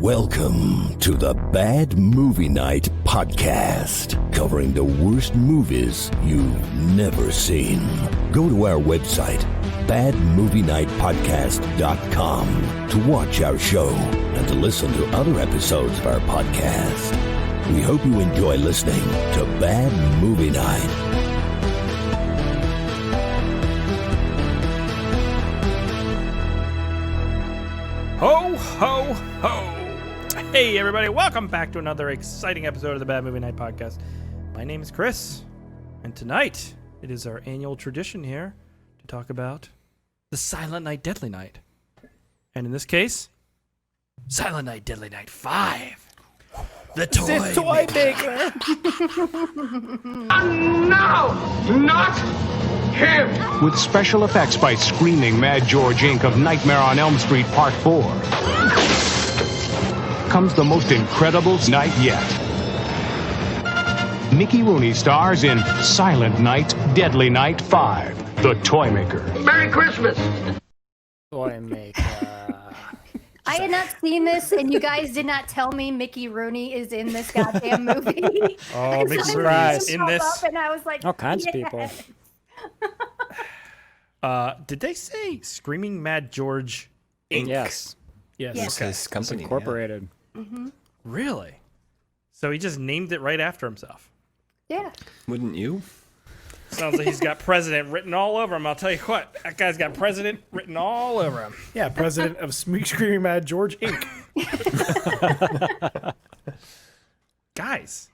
Welcome to the Bad Movie Night podcast, covering the worst movies you've never seen. Go to our website, badmovienightpodcast.com, to watch our show and to listen to other episodes of our podcast. We hope you enjoy listening to Bad Movie Night. Ho, ho, ho. Hey, everybody. Welcome back to another exciting episode of the Bad Movie Night podcast. My name is Chris, and tonight it is our annual tradition here to talk about the Silent Night, Deadly Night. And in this case, Silent Night, Deadly Night 5. The Toy Maker. No! Not him! With special effects by Screaming Mad George Inc. of Nightmare on Elm Street Part 4, comes the most incredible night yet. Mickey Rooney stars in Silent Night, Deadly Night 5, The Toy Maker. Merry Christmas! Toy Maker. I had not seen this, and you guys did not tell me Mickey Rooney is in this goddamn movie. Oh, big So surprise. I In this. up and I was like, All kinds of yeah. people. Did they say Screaming Mad George Inc.? Yes. Yes. Yeah. It's his company. Incorporated. Really? So he just named it right after himself. Yeah. Yeah. Wouldn't you? Sounds like he's got president written all over him. I'll tell you what, that guy's got president written all over him. Yeah, president of Screaming Mad George Inc. Guys,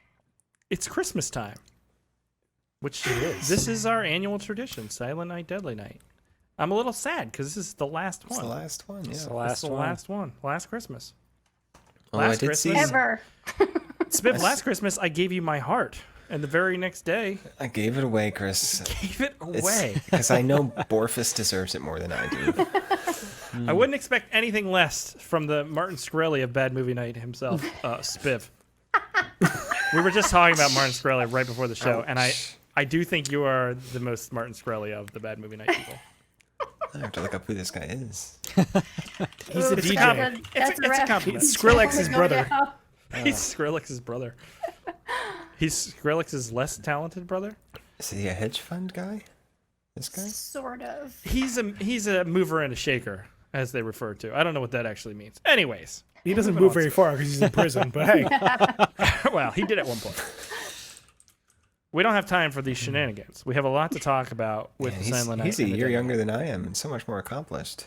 it's Christmas time. Which it is. This is our annual tradition, Silent Night, Deadly Night. I'm a little sad because this is the last It's one. the last one, yeah. It's the It's last the one. last one. Last Christmas. Although I last did Christmas. see, Ever. Spiv, last Christmas, I gave you my heart. And the very next day, I gave it away, Chris. gave it away. Because I know Borfus deserves it more than I do. I wouldn't expect anything less from the Martin Shkreli of Bad Movie Night himself, Spiv. We were just talking about Martin Shkreli right before the show, and I do think you are the most Martin Shkreli of the Bad Movie Night people. I have to look up who this guy is. He's a It's a DJ. compliment. That's It's a a wrap. compliment. It's Skrillex's brother. He's Skrillex's brother. He's Skrillex's less talented brother. Is he a hedge fund guy? This guy? Sort of. He's a mover and a shaker, as they refer to. I don't know what that actually means. Anyways, He doesn't Moving move on, very Spiv. far because he's in prison, but hey. well, he did at one point. We don't have time for these shenanigans. We have a lot to talk about with Yeah, the Silent Night. he's a and the year Deadly younger Night. than I am and so much more accomplished.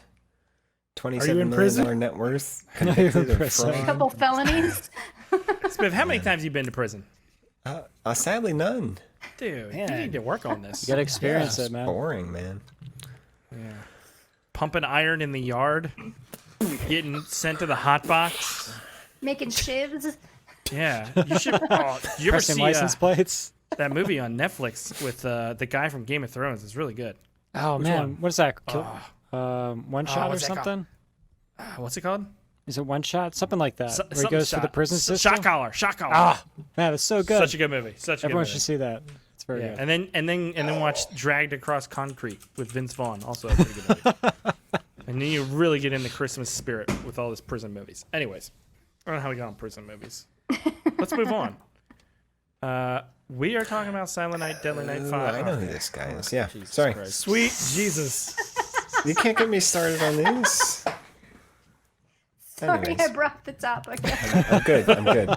Are you $27 in million prison? net worth, you're in convicted of prison. fraud. Couple felonies. Spiv, how many times have you been to prison? Sadly, none. Dude, Man. you need to work on this. You gotta experience It's it, man. boring, man. Pumping iron in the yard, getting sent to the hot box. Making shivs. Yeah, you should. Oh, did you ever Pressing see license plates. that movie on Netflix with the guy from Game of Thrones? It's really good. Oh, Which man. one? What is that? One shot or what's that called? something? What's it called? Is it one shot? Something like that. So- where he something goes through the shot. prison system? Shot collar. Shot collar. Ah, man, it's so good. Such a good movie. Such a Everyone good movie. should see that. It's very Yeah, good. and then watch Dragged Across Concrete with Vince Vaughn, also a pretty good movie. And then you really get into Christmas spirit with all this prison movies. Anyways, I don't know how we got on prison movies. Let's move on. We are talking about Silent Night, Deadly Night 5. I know who this guy is. Yeah. Sorry. Sweet Jesus. You can't get me started on this. Sorry, Anyways. I brought the topic. I'm good. I'm good.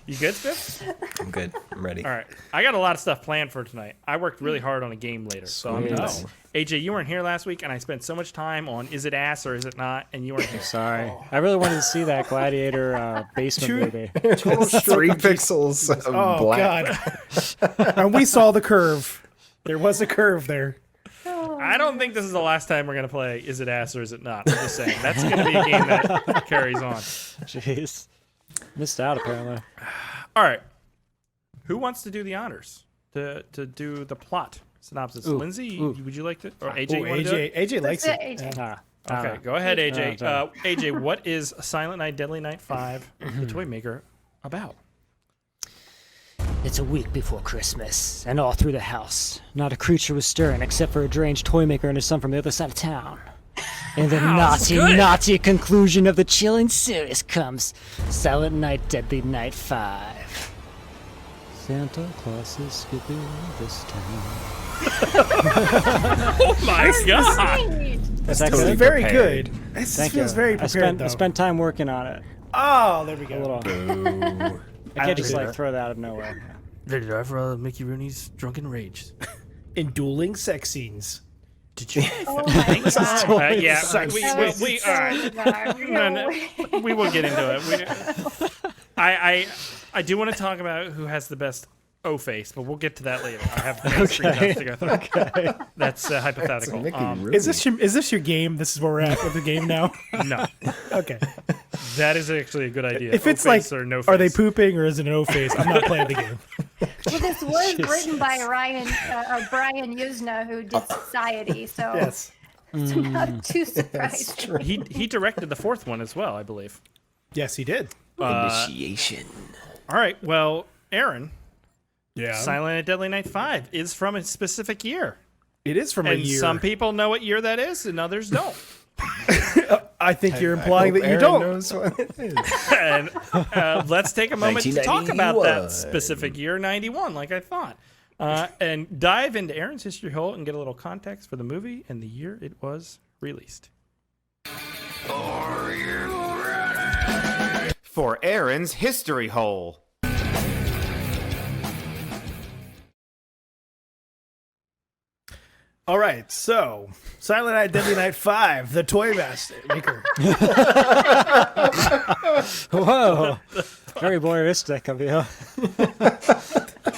You good, Spiff? I'm good. I'm ready. All right. I got a lot of stuff planned for tonight. I worked really hard on a game later. So I'm Sweet. gonna AJ, you weren't here last week, and I spent so much time on is it ass or is it not, and you weren't here. Sorry. I really wanted to see that Gladiator basement movie. Total stroke 3 of pixels of Oh, black. God. And we saw the curve. There was a curve there. I don't think this is the last time we're going to play Is It Ass or Is It Not. I'm just saying. That's going to be a game that carries on. Jeez. Missed out, apparently. All right. Who wants to do the honors to do the plot synopsis? Ooh, Lindsay, ooh. would you like to? Or AJ, Oh, you want to do it? AJ likes That's it. it, AJ. Ah, Okay, go ahead, AJ. no. AJ, what is Silent Night, Deadly Night 5, The Toy Maker, about? It's a week before Christmas, and all through the house, not a creature was stirring except for a deranged toy maker and his son from the other side of town. And the Wow, this is naughty, good. naughty conclusion of the chilling series comes. Silent Night, Deadly Night 5. Santa Claus is skipping this town. Oh my god! Is that totally good? Very prepared. good. This Thank feels you. very I prepared, spent, though. I spent time working on it. Oh, there we go. A little. Boo. I can't just like like throw that out of nowhere. Ready to for Mickey Rooney's Drunken Rage. In dueling sex scenes. Did you? Oh my god. Yeah, That was we so bizarre. No, we will get into it. I do want to talk about who has the best O face, but we'll get to that later. I have screenshots to go through. Okay. That's hypothetical. Mickey Rooney. Is this your game? This is where we're at with the game now? No, Okay. that is actually a good idea. If it's O-face like, or no face. are they pooping or is it an O face? I'm not playing the game. Well, this was written by Brian Yuzna, who did Society, so Yes. I'm not too surprised. He directed the fourth one as well, I believe. Yes, he did. Initiation. All right, well, Aaron, Yeah. Silent Night, Deadly Night 5 is from a specific year. It is from a And year. some people know what year that is, and others don't. I think you're implying I that you hope don't. Aaron knows what it is. And let's take a moment to talk about that 1991. specific year, 91, like I thought. And dive into Aaron's history hole and get a little context for the movie and the year it was released. For Aaron's history hole. All right, so Silent Night, Deadly Night 5, the toy maker. Whoa. Very voyeuristic of you.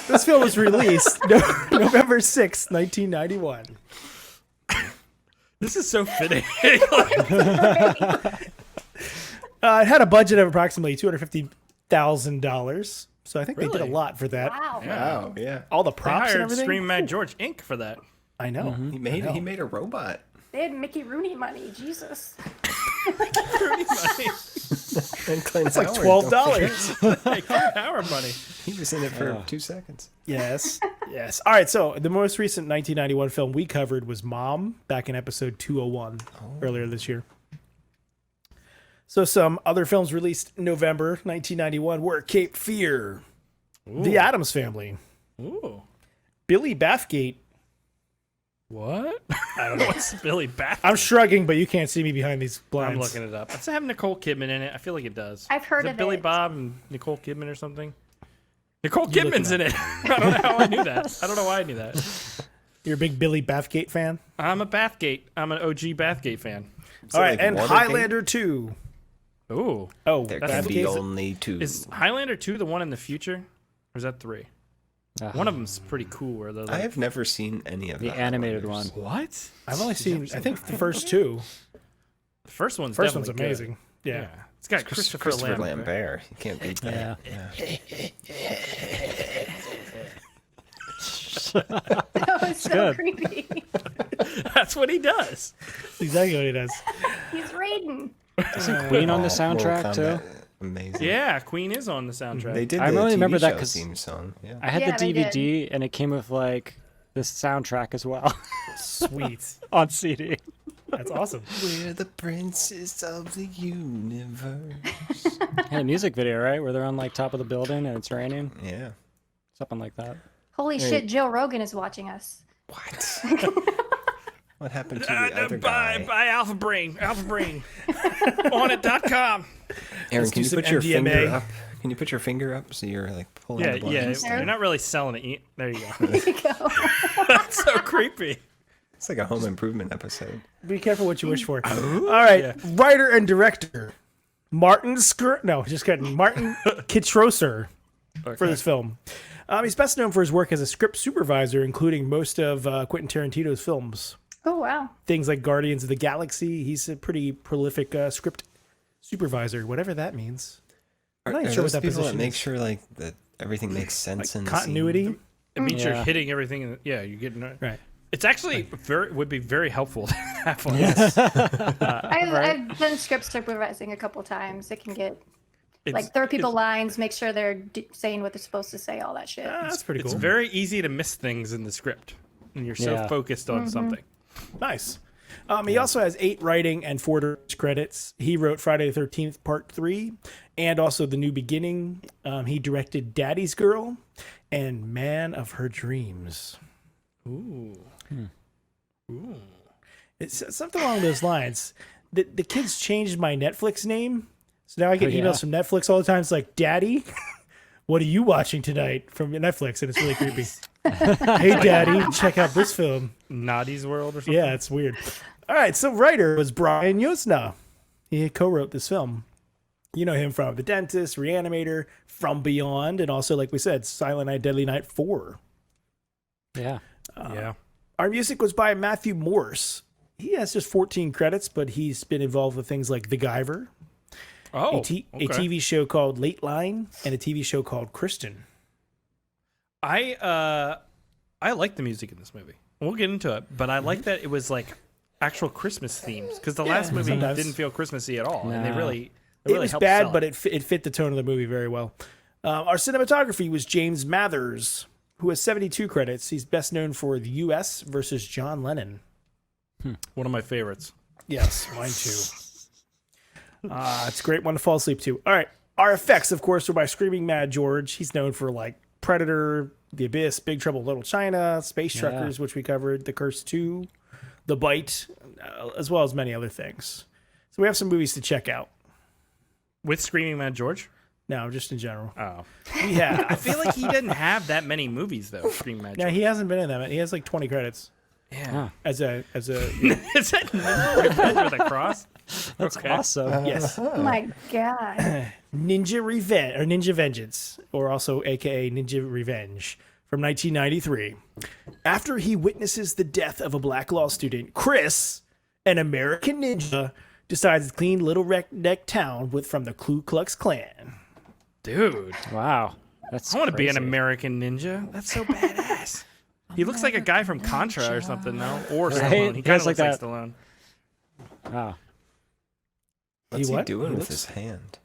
This film was released November 6th, 1991. This is so fitting. It had a budget of approximately $250,000, so I think they did a Really? lot for that. Wow. Wow, yeah. All the They props and hired everything. Scream Mad George Inc. for that. I know. He made a robot. They had Mickey Rooney money. Jesus. And Clint It's like Howard, don't $12. Like, our money. He was in it for 2 seconds. Yes. Yes. All right. So the most recent 1991 film we covered was Mom, back in episode 201 earlier this year. So some other films released in November 1991 were Cape Fear, The Addams Family, Ooh. Billy Bathgate. What? I don't know. What's Billy Bath? I'm shrugging, but you can't see me behind these blinds. I'm looking it up. Does it have Nicole Kidman in it? I feel like it does. I've heard Is of Billy it. Bob and Nicole Kidman or something? Nicole You look Kidman's it in it. I don't know how I knew that. I don't know why I knew that. You're a big Billy Bathgate fan? I'm a Bathgate. I'm an OG Bathgate fan. Is All it right. like And Watergate? Highlander 2. Ooh. Oh, There That's can be the- only 2. Is Highlander 2 the one in the future? Or is that 3? One of them's pretty cool. Where they're I like, have never seen any of The the animated one. Highlanders. what? I've only seen, I think, the first two. The first one's First one's definitely amazing. Good. Yeah. It's got Christopher Lambert. Lambert. You can't beat that. Yeah. That was so good. creepy. That's what he does. That's exactly what he does. He's raiding. Isn't Queen on the Mortal soundtrack too? Kombat, Amazing. Yeah, Queen is on the soundtrack. They did I the only TV remember that show 'cause theme song. Yeah. I had Yeah, the they did. DVD and it came with like this soundtrack as well Sweet. on CD. That's awesome. We're the princes of the universe. And a music video, right? Where they're on like top of the building and it's raining. Yeah. Something like that. Holy shit, Joe Rogan is watching us. What? What happened to the other guy? Buy Alpha Brain. Alpha Brain. On it.com. Aaron, Let's can do you some put your MDMA. finger up? Can you put your finger up so you're like pulling Yeah, the yeah. buttons? You're not really selling it. There you go. There you go. That's so creepy. It's like a home improvement episode. Be careful what you wish for. All right. Writer and director Martin Kitrosser for this film. He's best known for his work as a script supervisor, including most of Quentin Tarantino's films. Oh, wow. Things like Guardians of the Galaxy. He's a pretty prolific script supervisor, whatever that means. I'm not Are even sure what those that people position that make is. sure like that everything makes sense in the Continuity. scene? It means you're Yeah. hitting everything. You're getting it. Right. It's actually would be very helpful to have one. of those. I've done script supervising a couple times. It can get, like, throw people lines, make sure they're saying what they're supposed to say, all that shit. That's pretty It's cool. very easy to miss things in the script when you're so Yeah. focused on something. Nice. He also has 8 writing and 4 director's credits. He wrote Friday the 13th Part 3 and also The New Beginning. He directed Daddy's Girl and Man of Her Dreams. Ooh. Ooh. It's something along those lines. The kids changed my Netflix name. So now I get emails from Netflix all the time. It's like, Daddy, what are you watching tonight from Netflix? And it's really creepy. Hey, Daddy, check out this film. Naughty's World or something? Yeah, it's weird. All right, so writer was Brian Yuzna. He co-wrote this film. You know him from The Dentist, Reanimator, From Beyond, and also, like we said, Silent Night, Deadly Night 4. Yeah. Our music was by Matthew Morse. He has just 14 credits, but he's been involved with things like The Guyver, a TV show called Late Line, and a TV show called Kristen. I like the music in this movie. We'll get into it, but I like that it was like actual Christmas themes because the last movie didn't feel Christmassy at all, and they really it was helped bad, sell but it fit the tone of the movie very well. Our cinematography was James Mathers, who has 72 credits. He's best known for The U.S. versus John Lennon. One of my favorites. Yes, mine too. It's a great one to fall asleep to. All right, our effects, of course, were by Screaming Mad George. He's known for like Predator, The Abyss, Big Trouble in Little China, Space Truckers, which we covered, The Curse 2, The Bite, as well as many other things. So we have some movies to check out. With Screaming Mad George? No, just in general. Oh. We have. I feel like he didn't have that many movies, though, Screaming Mad George. Yeah, he hasn't been in them. He has like 20 credits. Yeah. As a Is that Ninja with a cross? That's awesome. yes. Oh my god. Ninja Vengeance, or also AKA Ninja Revenge, from 1993. After he witnesses the death of a black law student, Chris, an American ninja, decides to clean Little Redneck Town from the Ku Klux Klan. Dude. Wow. I want to be an American ninja. That's so badass. He looks like a guy from Contra or something, though. Or Stallone. He kind of looks like Stallone. Wow. What's he doing with his hand?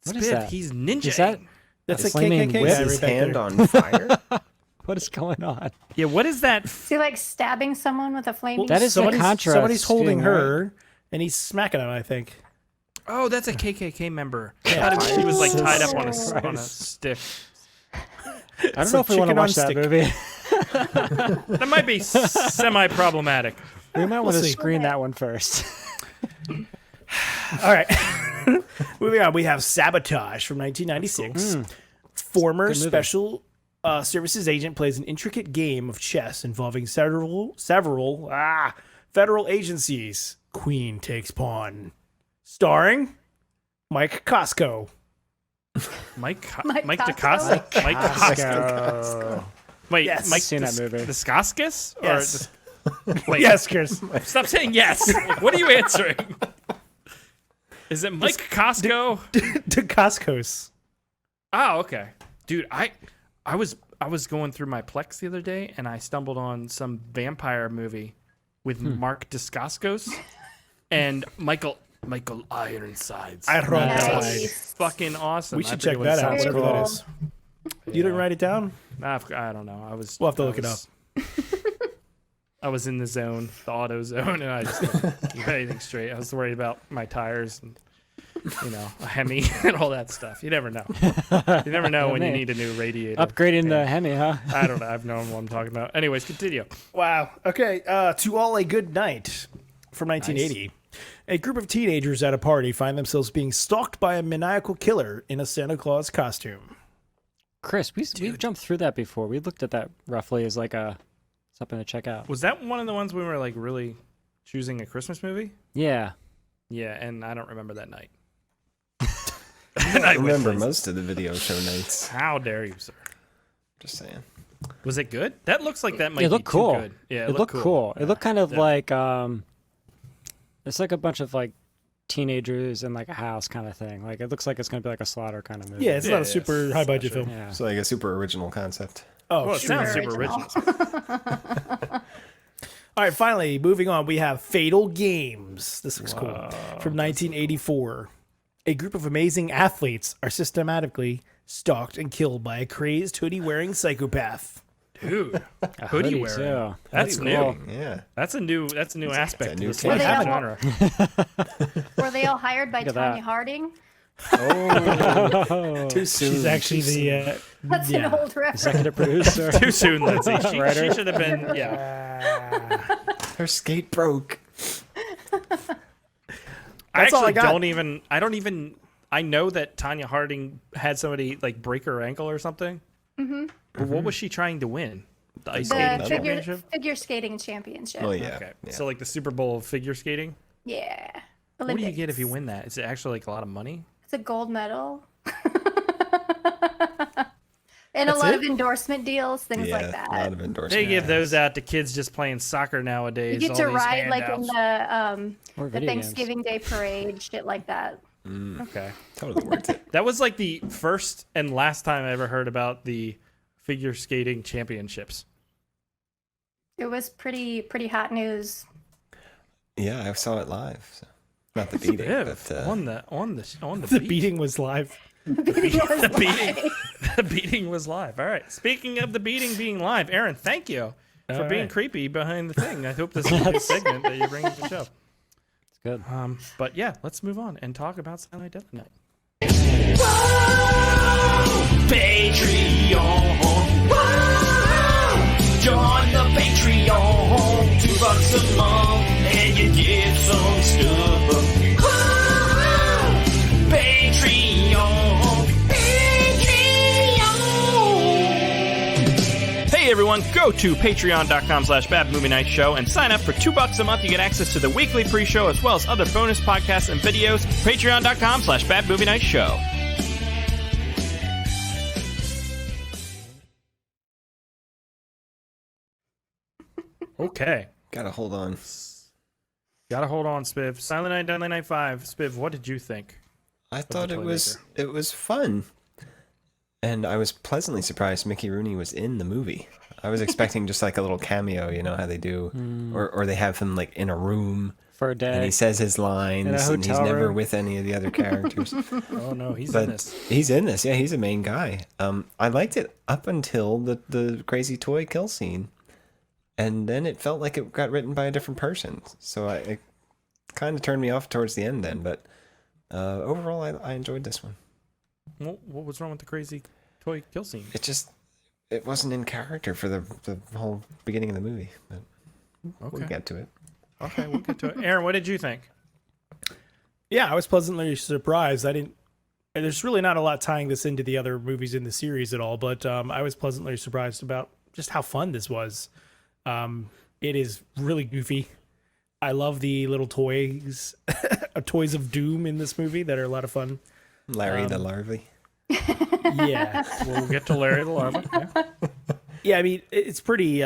What is that? He's ninja. Is that That's a flaming KKK whip? guy Is his right back hand there. on fire? What is going on? Yeah, what is that? Is he like stabbing someone with a flaming? That is the Contra. Somebody's holding shooting, her, and he's smacking him, I think. Oh, that's a KKK member. I thought he was like tied up on a stick. I don't know if we want to watch that movie. That might be semi-problematic. We might want to see. screen that one first. All right. Moving on, we have Sabotage from 1996. Former special services agent plays an intricate game of chess involving several federal agencies. Queen takes pawn. Starring Mike Costco. Mike Costco? DeCosta? Mike Costco. Wait, Yes. Mike Seen that movie. Discoscus? Yes. Wait, Yes, Chris. stop saying yes. What are you answering? Is it Mike Costco? DeCoscos. Oh, okay. Dude, I was going through my Plex the other day and I stumbled on some vampire movie with Mark Dacascos and Michael Ironsides. Nice. Fucking awesome. We should I check forget that what it out, sounds whatever that cool. is. You didn't write it down? I don't know. We'll have to look it up. I was in the zone, the auto zone, and I just couldn't get anything straight. I was worried about my tires and, a Hemi and all that stuff. You never know. You never know when you need a new radiator. Upgrading the Hemi, huh? I don't know. I've known what I'm talking about. Anyways, continue. Wow. Okay. To All a Good Night from 1980. A group of teenagers at a party find themselves being stalked by a maniacal killer in a Santa Claus costume. Chris, we've jumped through that before. We looked at that roughly as like something to check out. Was that one of the ones we were like really choosing a Christmas movie? Yeah. Yeah, and I don't remember that night. I remember most of the video show nights. How dare you, sir? Just saying. Was it good? That looks like that might It be looked too cool. good. Yeah, it looked cool. It looked kind of like it's like a bunch of like teenagers in like a house kind of thing. Like it looks like it's gonna be like a slaughter kind of movie. Yeah, it's not a super high budget film. Yeah. It's like a super original concept. Oh, Well, it sounds super original. original. All right, finally, moving on, we have Fatal Games. This looks cool. From 1984. A group of amazing athletes are systematically stalked and killed by a crazed hoodie-wearing psychopath. Dude, A hoodie hoodie, wearing. too. That's Hoodie new. cool. Yeah. That's a new aspect a to new the sweatshirt category. genre. Were they all hired by Look at Tanya that. Harding? Too soon. She's actually too soon. the That's an old reference. Executive producer. Too soon, Lindsay. She Writer. should have been. Yeah. Her skate broke. I all I actually got. don't even. I know that Tanya Harding had somebody like break her ankle or something. Mm-hmm. But what was she trying to win? The ice skating The championship. figure skating championship. Oh yeah. Okay, yeah. so like the Super Bowl of figure skating. Yeah. What do you Olympics. get if you win that? Is it actually like a lot of money? It's a gold medal. And a lot of endorsement deals, things Yeah, like a that. lot of endorsements. They give those out to kids just playing soccer nowadays. You get to all these ride like in handouts. Or the video games. Thanksgiving Day parade, shit like that. Okay. Totally worth it. That was like the first and last time I ever heard about the figure skating championships. It was pretty hot news. Yeah, I saw it live. So. Not the beating, Viv, but on the The beat. beating was live. The beating was live. All right. Speaking of the beating being live, Aaron, thank you for All being right. creepy behind the thing. I hope this is a good segment that you bring to the show. It's good. But yeah, let's move on and talk about Silent Night Deadly Night. Patreon. Whoa! Join the Patreon. $2 a month and you get some stuff. Whoa! Patreon. Hey everyone, go to patreon.com/badmovienightshow and sign up for $2 a month. You get access to the weekly pre-show as well as other bonus podcasts and videos. Patreon.com/badmovienightshow. Okay. gotta hold on. Gotta hold on, Spiv. Silent Night, Deadly Night 5. Spiv, what did you think? I thought the it was fun, and I was pleasantly surprised Mickey Rooney was in the movie. I was expecting just like a little cameo, you know how they do, or they have him like in a room For a day. and he says his lines, and he's hotel never room. with any of the other characters. Oh no, he's But in this. he's in this, yeah. He's a main guy. I liked it up until the crazy toy kill scene, and then it felt like it got written by a different person. So it kind of turned me off towards the end then. But overall, I enjoyed this one. What was wrong with the crazy toy kill scene? It wasn't in character for the whole beginning of the movie. But Okay. we'll get to it. Okay, we'll get to it. Aaron, what did you think? Yeah, I was pleasantly surprised. There's really not a lot tying this into the other movies in the series at all, but I was pleasantly surprised about just how fun this was. It is really goofy. I love the little toys, toys of doom in this movie that are a lot of fun. Larry the Larvae. Yeah, We'll get to Larry the Larva. Yeah. yeah. I mean, it's pretty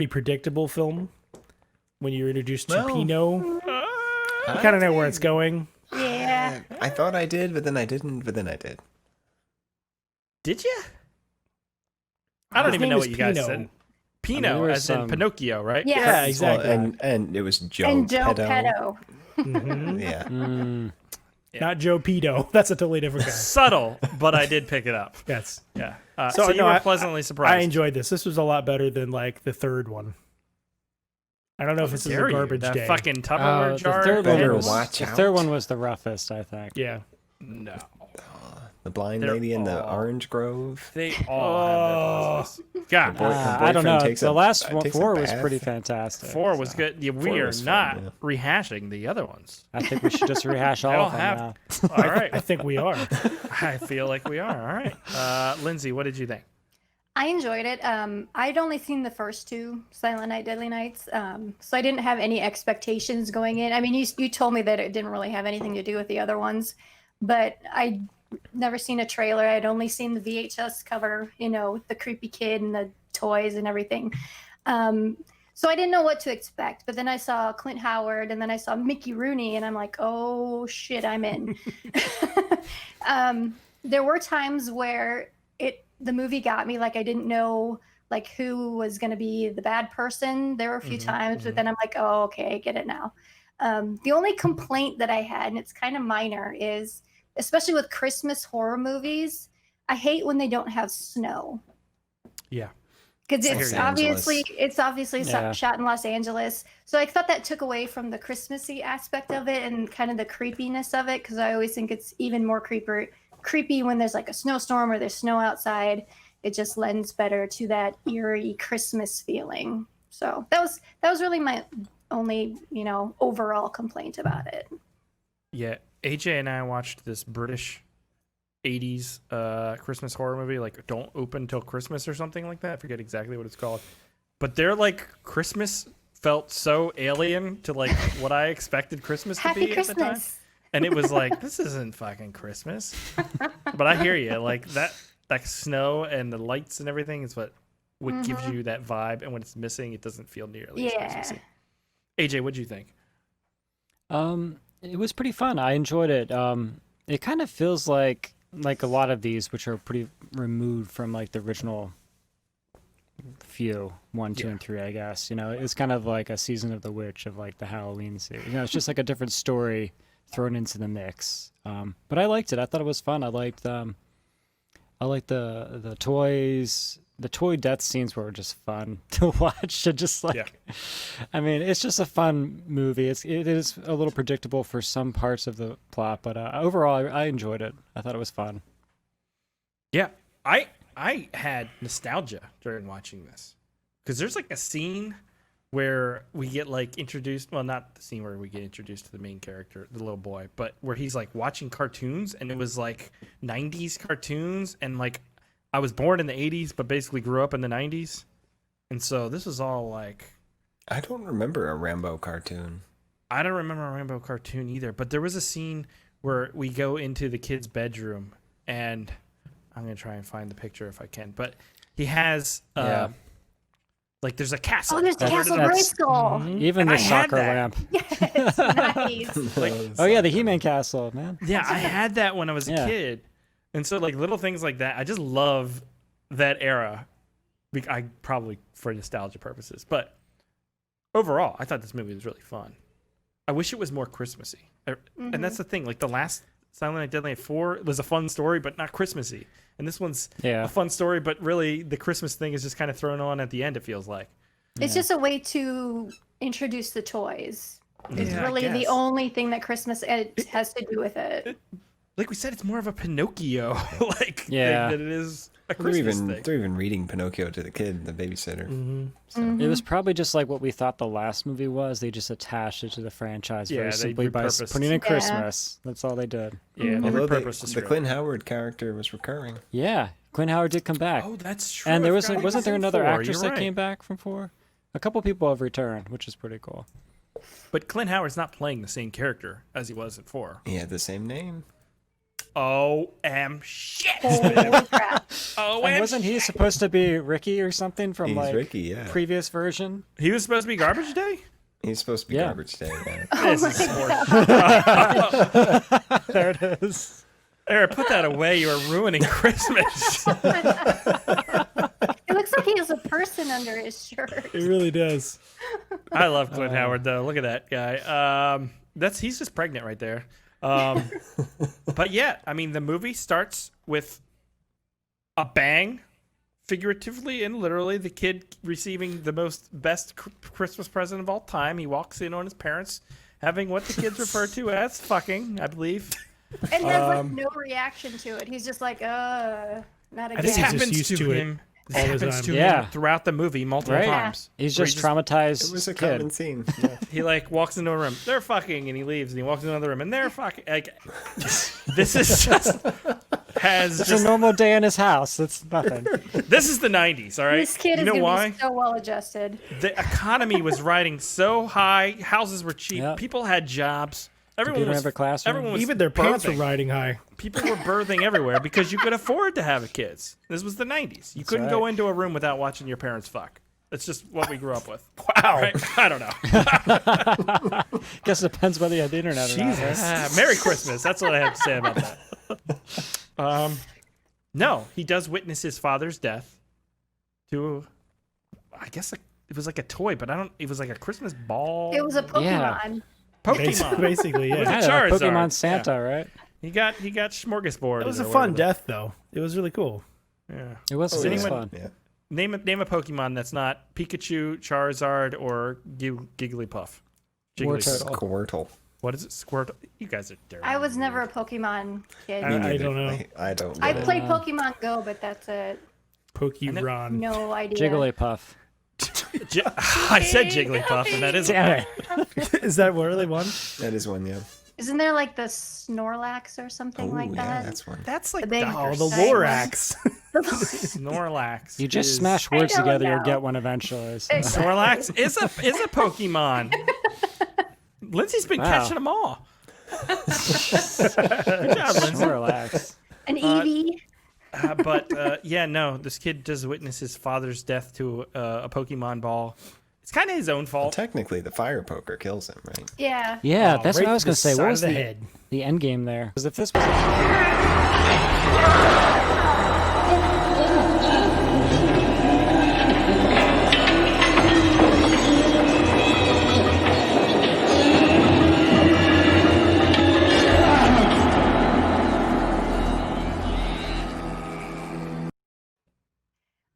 predictable film. When you're introduced to Well, Pino, you kind of know where it's going. Yeah. I thought I did, but then I didn't, but then I did. Did you? I don't His even name know is what you guys Pino. said. Pino, there was as in some- Pinocchio, right? Yeah. Yeah, exactly. Well, and it was Joe And Joe Petto. Petto. Yeah. Not Joe Pito. That's a totally different guy. Subtle, but I did pick it up. Yes. Yeah. So you no, were pleasantly surprised. I enjoyed this. This was a lot better than like the third one. I don't know if this is a Dare you, garbage that day. fucking Tupperware the jar. third Better one was, watch the out. third one was the roughest, I think. Yeah. No. The blind They're lady in the all- orange grove. They all have their positives. God, Boy- her I don't boyfriend know. takes The a- last one, takes a 4 was bath. pretty fantastic. 4 was good. Yeah, we Four are was fun, not yeah. rehashing the other ones. I think we should just rehash all I don't of them have. now. All right. I think we are. I feel like we are. All right. Lindsay, what did you think? I enjoyed it. I'd only seen the first 2 Silent Night, Deadly Nights, so I didn't have any expectations going in. I mean, you told me that it didn't really have anything to do with the other ones, but I'd never seen a trailer. I'd only seen the VHS cover, with the creepy kid and the toys and everything. So I didn't know what to expect. But then I saw Clint Howard, and then I saw Mickey Rooney, and I'm like, oh shit, I'm in. There were times where the movie got me, like I didn't know like who was going to be the bad person. There were a few times, but then I'm like, oh, okay, I get it now. The only complaint that I had, and it's kind of minor, is especially with Christmas horror movies, I hate when they don't have snow. Yeah. Because it's obviously Yeah. shot in Los Angeles. So I thought that took away from the Christmassy aspect of it and kind of the creepiness of it. Because I always think it's even more creepy when there's like a snowstorm or there's snow outside. It just lends better to that eerie Christmas feeling. So that was really my only, overall complaint about it. Yeah, AJ and I watched this British 80s Christmas horror movie, like Don't Open Till Christmas or something like that. I forget exactly what it's called. But their like Christmas felt so alien to like what I expected Christmas to Happy be Christmas. at the time. And it was like, this isn't fucking Christmas. But I hear you. Like that snow and the lights and everything is what gives you that vibe. And when it's missing, it doesn't feel nearly as Christmassy. AJ, what'd you think? It was pretty fun. I enjoyed it. It kind of feels like a lot of these, which are pretty removed from like the original few 1, 2, and 3, I guess. It's kind of like a Season of the Witch of like the Halloween series. It's just like a different story thrown into the mix. But I liked it. I thought it was fun. I liked the toys. The toy death scenes were just fun to watch. Just like, I mean, it's just a fun movie. It is a little predictable for some parts of the plot, but overall, I enjoyed it. I thought it was fun. Yeah, I had nostalgia during watching this because there's like a scene where we get like introduced. Well, not the scene where we get introduced to the main character, the little boy, but where he's like watching cartoons, and it was like 90s cartoons, and like. I was born in the 80s, but basically grew up in the 90s. And so this was all like... I don't remember a Rambo cartoon. I don't remember a Rambo cartoon either. But there was a scene where we go into the kid's bedroom. And I'm going to try and find the picture if I can. But he has... Like there's a castle. Oh, there's the Castle Grayskull. Even the soccer lamp. Yes, nice. The He-Man castle, man. Yeah, I had that when I was a kid. And so, like, little things like that, I just love that era. I probably for nostalgia purposes. But overall, I thought this movie was really fun. I wish it was more Christmassy. And that's the thing. Like, the last Silent Night, Deadly Night 4 was a fun story, but not Christmassy. And this one's a fun story, but really the Christmas thing is just kind of thrown on at the end, it feels like. It's just a way to introduce the toys. It's really the only thing that Christmas has to do with it. Like we said, it's more of a Pinocchio thing than it is a They're Christmas thing. They're even reading Pinocchio to the kid, the babysitter. It was probably just like what we thought the last movie was. They just attached it to the franchise very simply by putting in Christmas. That's all they did. Yeah, they Although repurposed the Clint Howard character was recurring. Yeah, Clint Howard did come back. Oh, that's true. And there wasn't there another actress that came back from 4? A couple people have returned, which is pretty cool. But Clint Howard's not playing the same character as he was in 4. He had the same name. Shit. Holy crap. And wasn't he supposed to be Ricky or something from He's Ricky, previous version? He was supposed to be Garbage Day? He's supposed to be Garbage Day. This is sports. There it is. Eric, put that away. You are ruining Christmas. It looks like he has a person under his shirt. It really does. I love Clint Howard, though. Look at that guy. He's just pregnant right there. But yeah, I mean, the movie starts with a bang, figuratively and literally, the kid receiving the best Christmas present of all time. He walks in on his parents having what the kids refer to as fucking, I believe. And has no reaction to it. He's just like, not again. This happens to him. This happens to him throughout the movie multiple times. He's just traumatized. It was a kid. common scene. He like walks into a room, they're fucking, and he leaves, and he walks into another room, and they're fucking. Like, this is just It's a normal day in his house. That's nothing. This is the 90s, all right. This kid is gonna be so well adjusted. The economy was riding so high. Houses were cheap. People had jobs. Everyone was even their pants were riding high. People were birthing everywhere because you could afford to have kids. This was the 90s. You couldn't go into a room without watching your parents fuck. That's just what we grew up with. Wow. Right? I don't know. Guess it depends whether you have the internet or not. Right? Merry Christmas. That's what I have to say about that. No, he does witness his father's death to, I guess it was like a toy, but it was like a Christmas ball. It was a Pokemon. Yeah. Pokemon. Basically, yeah. It was a Charizard. Pokemon Santa, right? He got smorgasbord. It was a fun death, though. It was really cool. Yeah. It was fun. Yeah. Name a Pokemon that's not Pikachu, Charizard, or Gigglypuff. Squirtle. What is it? Squirtle? You guys are dirty. I was never a Pokemon kid. I don't know. I don't. I Get it. played Pokemon Go, but that's it. Pokemon. No idea. Jigglypuff. I said Jigglypuff, and that is. Damn it. Is that really one? That is one, yeah. Isn't there like the Snorlax or something like yeah, that? that's one. That's like The big- Oh, the Right. Lorax. Snorlax. You just is- smash I words don't together, you'll know. get one eventually. So. Snorlax is a Pokemon. Lindsay's been Wow. catching them all. Good job, Lindsay. Relax. An Eevee. But yeah, no, this kid does witness his father's death to a Pokemon ball. It's kind of his own Well, fault. technically, the fire poker kills him, right? Yeah. Yeah, Oh, that's right what I was to gonna the say. side What of was the head? the end game there? Because if this was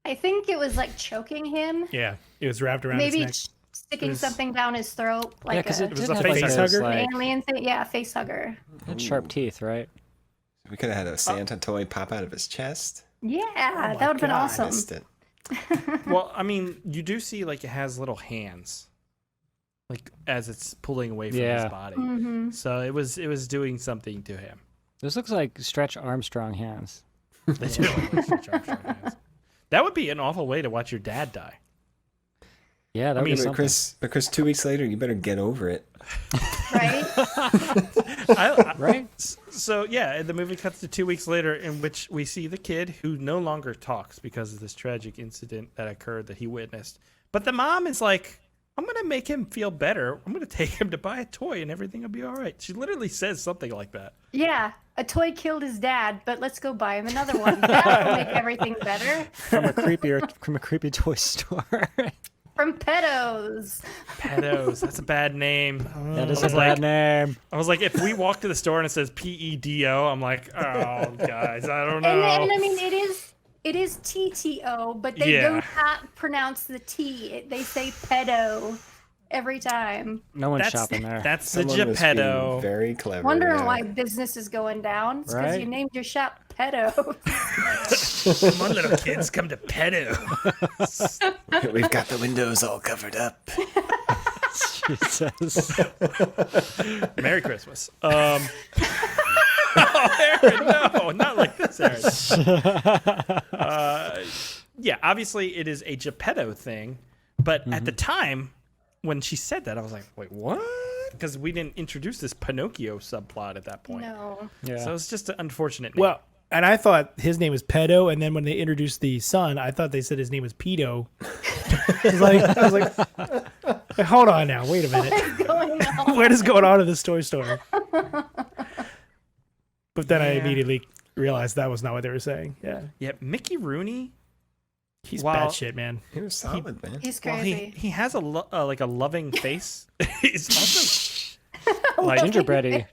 I think it was like choking him. Yeah, it was wrapped around Maybe his sticking was- something down his throat. Like yeah, because it was did a have face like hugger? those, like, an alien thing. Yeah, face hugger. had sharp teeth, right? We could have had a Santa toy pop out of his chest. Yeah, that would have been God. awesome. Missed it. Well, I mean, you do see like it has little hands, like as it's pulling away from Yeah. his body. Hmm. So it was doing something to him. This looks like Stretch Armstrong hands. They do look like such sharp hands. That would be an awful way to watch your dad die. Yeah, that would mean, be But something. Chris, 2 weeks later, you better get over it. Right? Right? So yeah, the movie cuts to 2 weeks later, in which we see the kid who no longer talks because of this tragic incident that occurred that he witnessed. But the mom is like, "I'm gonna make him feel better. I'm gonna take him to buy a toy, and everything will be all right." She literally says something like that. Yeah. A toy killed his dad, but let's go buy him another one. That'll make everything better. From a creepy toy store. From Pedos. Pedos. That's a bad name. That is I a was bad like- name. I was like, if we walk to the store and it says PEDO, I'm like, oh, guys, I don't know. And I mean, it is TTO, but they Yeah. do not pronounce the T. They say pedo every time. No one's that's shopping there. that's the Someone was being Geppetto. very clever. Wondering yeah. why business is going down. It's because Right? you named your shop Pedo. Come on, little kids, come to Pedo. We've got the windows all covered up. Jesus. Merry Christmas. Oh, Aaron, no, not like this, Aaron. Yeah, obviously it is a Geppetto thing, but at the time when she said that, I was like, wait, what? Because we didn't introduce this Pinocchio subplot at that point. No. Yeah. So it's just an unfortunate name. Well, and I thought his name was Pedo, and then when they introduced the son, I thought they said his name was Pedo. I was like, hold on now, wait a minute. What's going on? What is going on in this toy store? But then I Yeah. immediately realized that was not what they were saying. Yeah, yeah, Mickey Rooney, he's Wow. bad shit, man. He was solid, man. He's well, crazy. he has a like a loving face. He's also like Gingerbready.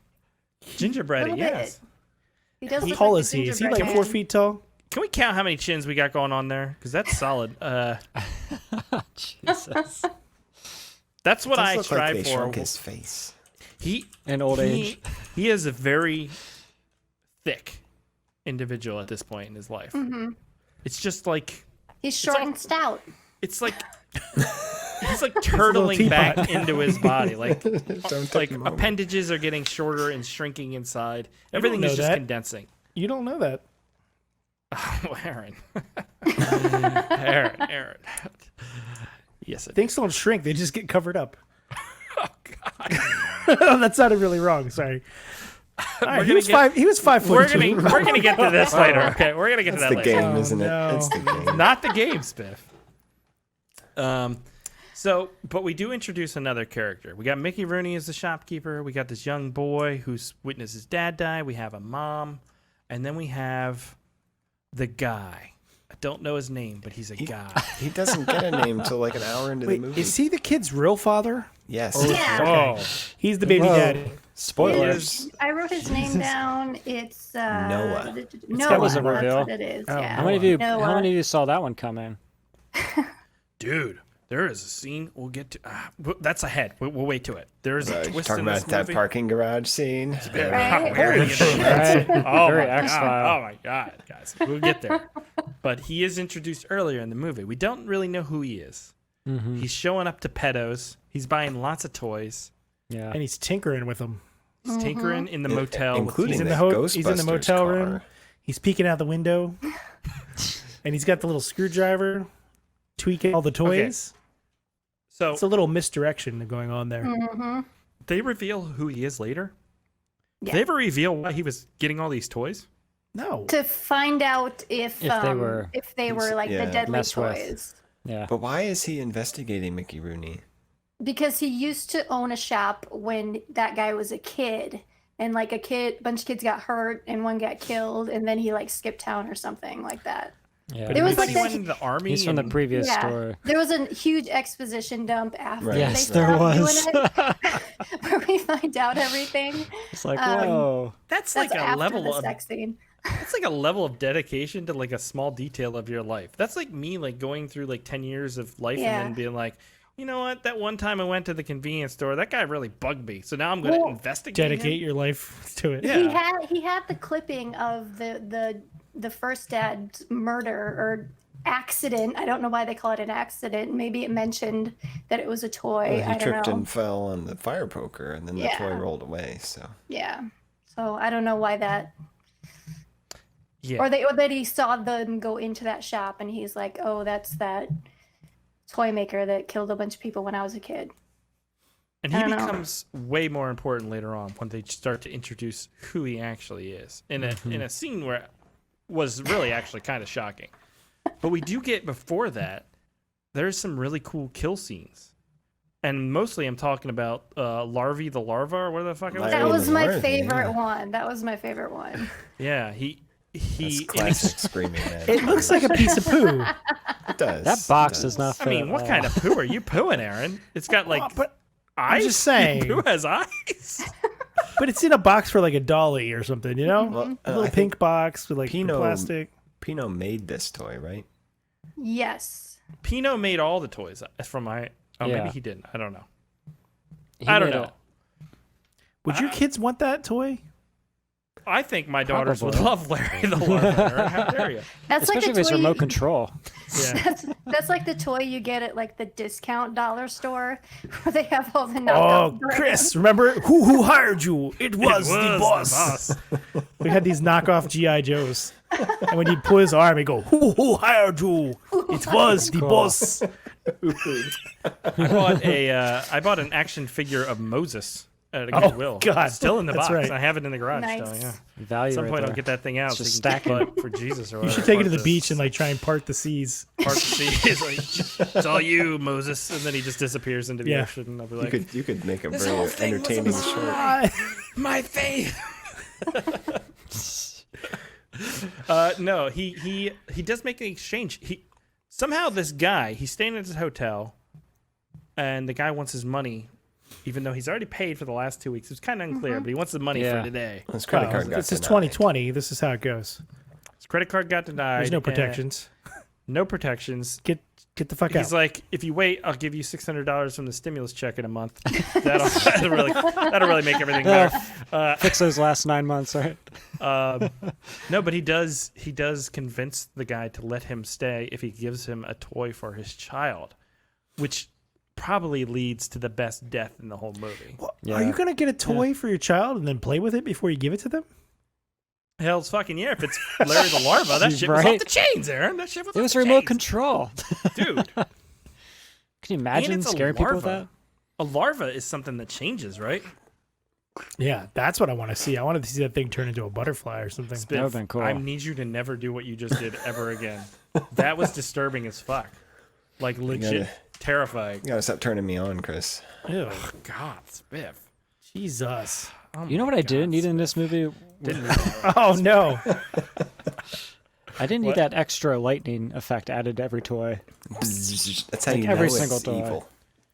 gingerbready, Little yes. bit. He does How look tall like a is he? Is he gingerbread like 4 man. feet tall? Can we count how many chins we got going on there? Because that's solid. Jesus. That's what Does I look strive like they for. shrunk his face. He In old age. He is a very thick individual at this point in his life. Mm-hmm. It's just like He's short and stout. it's like he's like turtling teapot. back into his body. Like Don't like take a moment. appendages are getting shorter and shrinking inside. Everything is know just that. condensing. You don't know that. Oh, Aaron. Aaron. Yes, it Things don't shrink; they just get covered up. Oh God. That sounded really wrong. Sorry. All right, he gonna was get- 5. He was 5 foot. We're gonna get to this later. Okay, we're gonna get That's to the that later. game, isn't it? no. It's the game. Not the game, Spiff. So, but we do introduce another character. We got Mickey Rooney as the shopkeeper. We got this young boy who's witnessed his dad die. We have a mom, and then we have the guy. I don't know his name, but he's a guy. He doesn't get a name till like an hour into Wait, the movie. is he the kid's real father? Yes. Yeah. Oh, He's the baby Whoa. daddy. Spoilers. I wrote his name down. It's Noah. Noah. That was a that's reveal. what it is. Oh, yeah. How many of you? Noah. How many of you saw that one come in? Dude, there is a scene we'll get to. That's ahead. We'll wait to it. There's a twist Talking in this about that movie. parking garage scene. Right? Holy shit. Right? Oh Very my X-File. God. Oh my God, guys. We'll get there. But he is introduced earlier in the movie. We don't really know who he is. Mm-hmm. He's showing up to pedos. He's buying lots of toys. Yeah. And he's tinkering with them. He's tinkering in the motel. including He's in the he's in the Ghostbusters motel car. room. He's peeking out the window. And he's got the little screwdriver, tweaking all the toys. So It's a little misdirection going on there. Mm-hmm. they reveal who he is later. Yeah. They ever reveal why he was getting all these toys? No. To find out if they were- like the deadly messed with. toys. Yeah. But why is he investigating Mickey Rooney? Because he used to own a shop when that guy was a kid, and like a bunch of kids got hurt and one got killed, and then he like skipped town or something like that. Yeah. There was But like he that- went into the army. He's from the and- previous Yeah, story. there was a huge exposition dump after Right. they Yes, there stopped doing was. it, where we find out everything. It's like, Um, whoa. That's That's like a after level the of sex scene. that's like a level of dedication to like a small detail of your life. That's like me like going through like 10 years of life Yeah. and then being like, you know what? That one time I went to the convenience store, that guy really bugged me. So now I'm going to Well, investigate. Dedicate him. your life to it. Yeah. He had the clipping of the first dad's murder or accident. I don't know why they call it an accident. Maybe it mentioned that it was a toy. Well, I he don't tripped know. and fell on the fire poker, and then the Yeah. toy rolled away. So Yeah. So I don't know why that. Yeah. Or that he saw them go into that shop and he's like, oh, that's that toy maker that killed a bunch of people when I was a kid. And he I don't know. becomes way more important later on when they start to introduce who he actually is in a scene where it was really actually kind of shocking. But we do get before that, there's some really cool kill scenes. And mostly I'm talking about Larvy the Larva or whatever the fuck it was. That Larry was the my Larva, favorite yeah. one. That was my favorite one. Yeah, that's he classic screaming man. It looks like a piece of poo. It does. That box It does not I fit. mean, what kind of poo are you pooing, Aaron? It's got like But eyes. just saying. Poo has eyes. but it's in a box for like a dolly or something, you know? Well, A little I pink think box with like Pino- plastic. Pino made this toy, right? Yes. Pino made all the toys from my. Oh, maybe Yeah. he didn't. I don't know. He I don't made know. Would your kids want that toy? I think my daughters would Probably. love Larry the Larva. Aaron. How dare you? That's Especially like if the it's toy. remote control. Yeah. That's like the toy you get at like the discount dollar store where they have all the Oh, knockoff brands. Chris, remember who hired you? It was, the boss. We had these knockoff GI Joes, and when he'd pull his arm, he'd go, "Who hired you? It was the cool. boss." I bought an action figure of Moses at a Goodwill. God. It's still in the That's box. right. I have it in the garage. Nice. Still, yeah. Value At some right point, there. I'll get that thing out It's so just you can stacking. butt for Jesus or You whatever. should take it to Part the beach and like try and part the seas. part the sea. It's like, it's all you, Moses, and then he just disappears into the Yeah. ocean. And I'll be You like, could make a This very whole thing was a entertaining mistake. short. my faith. No, he does make an exchange. Somehow this guy, he's staying at his hotel, and the guy wants his money, even though he's already paid for the last 2 weeks. It's kind of unclear, but he wants the money Yeah. for today. His credit card got This is denied. 2020. This is how it goes. His credit card got denied. There's no and- protections. No protections. Get the fuck He's out. like, if you wait, I'll give you $600 from the stimulus check in a month. That'll really make everything better. Fix those last 9 months, right? No, but he does convince the guy to let him stay if he gives him a toy for his child, which probably leads to the best death in the whole movie. Are you gonna get a toy for your child and then play with it before you give it to them? Hell's fucking yeah! If it's Larry the Larva, that shit was off Right? the chains, Aaron. That shit was It off was the remote chains. control. Dude. Can you imagine And it's a scaring people with larva. that? A larva is something that changes, right? Yeah, that's what I want to see. I wanted to see that thing turn into a butterfly or something. That would've been cool. I need you to never do what you just did ever again. That was disturbing as fuck. Like legit gotta- terrifying. You gotta stop turning me on, Chris. Ew, God, Spiff. Jesus. Oh You know my what I God. didn't need in this movie? Didn't need that. Oh no. I didn't need What? that extra lightning effect added to every toy. That's how Like you every know single it's toy. evil.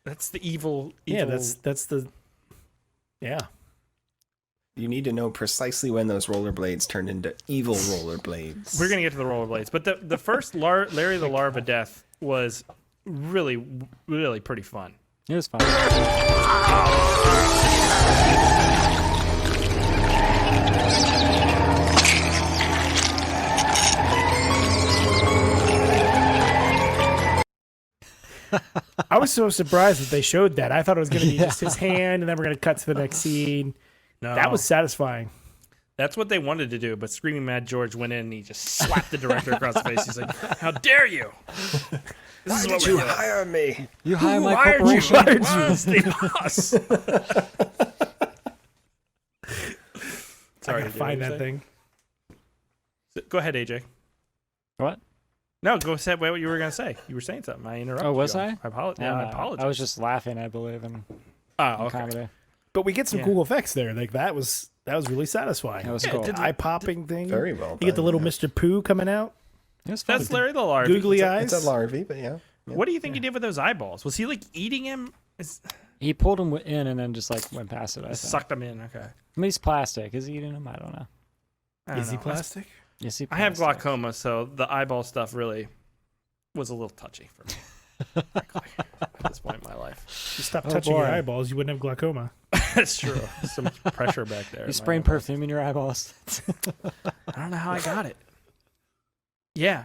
That's the evil. Yeah, that's the. Yeah. You need to know precisely when those rollerblades turn into evil rollerblades. We're gonna get to the rollerblades, but the first Larry the Larva death was really, really pretty fun. It was fun. I was so surprised that they showed that. I thought it was going to be just his hand, and then we're going to cut to the next scene. No. That was satisfying. That's what they wanted to do, but Screaming Mad George went in and he just slapped the director across the face. He's like, "How dare you! This is what you we're doing." hire me? You hire my Hired you? corporation. I was the boss. I Sorry, gotta AJ, find what that were you thing. saying? Go ahead, AJ. What? No, go say what you were going to say. You were saying something. I interrupted. Oh, was you. I? I apologize. Yeah, I no, apologize. I was just laughing, I believe, in Oh, okay. comedy. But we get some Yeah. cool effects there. Like that was really satisfying. That was Yeah, cool. did The eye popping thing. Very well You get the done, little yeah. Mr. Pooh coming out. It was fun. That's Larry the Larva. Googly It's a- eyes. It's a larvae, but yeah. What do you think he did with those eyeballs? Was he like eating him? He pulled him in and then just like went past it. I think. Sucked him in. Okay. I mean, he's plastic. Is he eating him? I don't know. I don't Is he know. plastic? Is he I have plastic? glaucoma, so the eyeball stuff really was a little touchy for me. Frankly, at this point in my life. You stop Oh, touching your boy. eyeballs, you wouldn't have glaucoma. That's true. So much pressure back there. in You my spraying eyeballs. perfume in your eyeballs. I don't know how I got it. Yeah,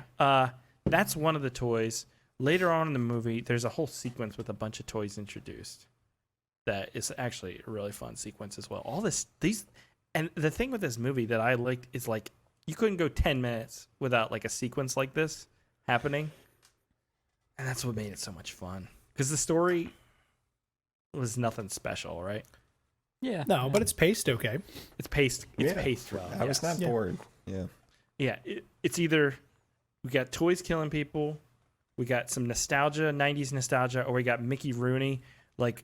that's one of the toys. Later on in the movie, there's a whole sequence with a bunch of toys introduced. That is actually a really fun sequence as well. And the thing with this movie that I liked is like you couldn't go 10 minutes without like a sequence like this happening, and that's what made it so much fun. Because the story was nothing special, right? Yeah. No, but it's paced okay. It's paced. It's Yeah. paced well. I was yes. not bored. Yeah. Yeah, it's either we got toys killing people, we got some nostalgia, 90s nostalgia, or we got Mickey Rooney like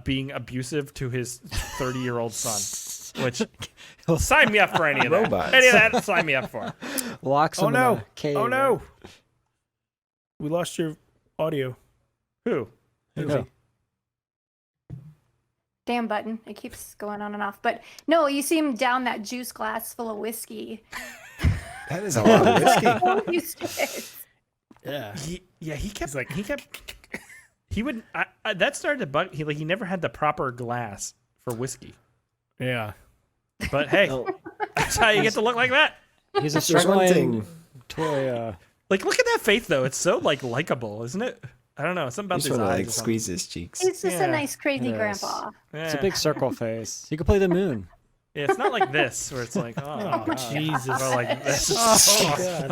being abusive to his 30-year-old son. Which sign me up for any of that. Robots. Any of that, sign me up for. Locks him Oh in no! a cave. Oh no! We lost your audio. Who? No. Damn button. It keeps going on and off. But no, you see him down that juice glass full of whiskey. That is a lot of whiskey. Oh, you stupid. Yeah. He kept he would that started to bug he never had the proper glass for whiskey. Yeah. But hey, that's how you get to look like that. He's a There's one struggling thing. toy. Like, look at that face though. It's so like likable, isn't it? I don't know. Something about Just these want to eyes. like or something. squeeze his cheeks. He's just Yeah. a nice, crazy Yes. grandpa. It's a Yeah. big circle face. You could play the moon. Yeah, it's not like this where it's like, oh, Oh, God. Jesus. Or like this. God.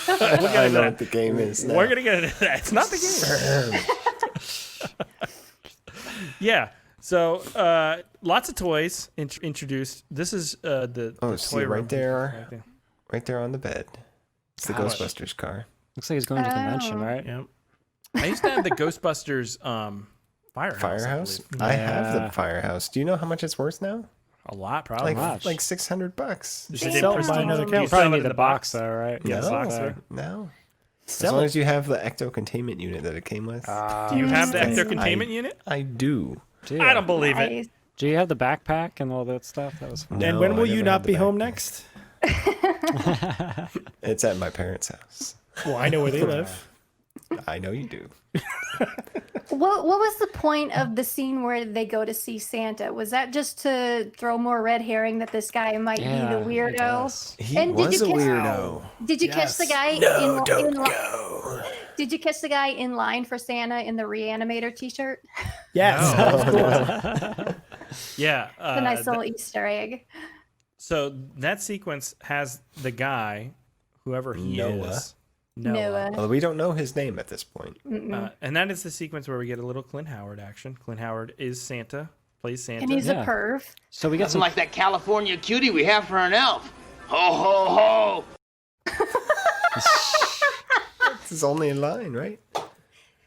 I know what the game is now. We're gonna get into that. It's not the game. Yeah. So lots of toys introduced. This is the Oh, the see toy right room. there. Right there. Right there on the bed. It's the Gosh. Ghostbusters car. Looks like he's going to convention, Oh. right? Yep. I used to have the Ghostbusters firehouse. Firehouse? believe. I have the Yeah. Firehouse. Do you know how much it's worth now? A lot, probably. much. Like $600. Is Should it sell it, pristine? buy another Do couch. you sell Probably it need in the the box, though, right? Yeah, the box, right? No. As Sell long it. as you have the ecto containment unit that it came with. Do you have the I- ecto containment unit? I do. Dude. I don't believe it. Nice. Do you have the backpack and all that stuff? That was fun. No, And when I will you never not had the be home backpack. next? It's at my parents' house. Well, I know where they live. I know you do. What was the point of the scene where they go to see Santa? Was that just to throw more red herring that this guy might Yeah, be I the weirdo? guess. He And did was you a catch- weirdo. Did you catch the Yes. guy? No, in, don't in, li- go. Did you catch the guy in line for Santa in the Reanimator T-shirt? Yes. No. That was cool. Yeah. A nice little Easter egg. So that sequence has the guy, whoever he Noah. is. Noah. Although we don't know his name at this point. And that is the sequence where we get a little Clint Howard action. Clint Howard is Santa, plays Santa. And he's Yeah. a perv. So we got some. Like that California cutie we have for an elf. Ho, ho, ho. This is only in line, right?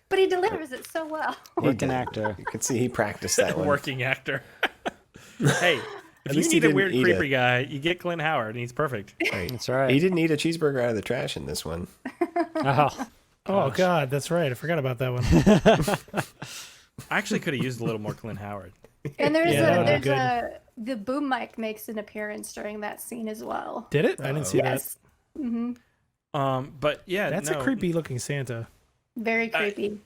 But he delivers it so well. Working actor. You can see he practiced that one. Working actor. Hey, if At you least he need a didn't weird, eat creepy it. guy, you get Clint Howard, and he's perfect. Right. That's right. He didn't eat a cheeseburger out of the trash in this one. Oh, Oh, God. That's right. I forgot about that one. I actually could have used a little more Clint Howard. And there's Yeah, that would've been the boom mic makes an appearance during that scene as well. Did it? I didn't see Yes. that. But yeah, That's a creepy looking Santa. Very creepy.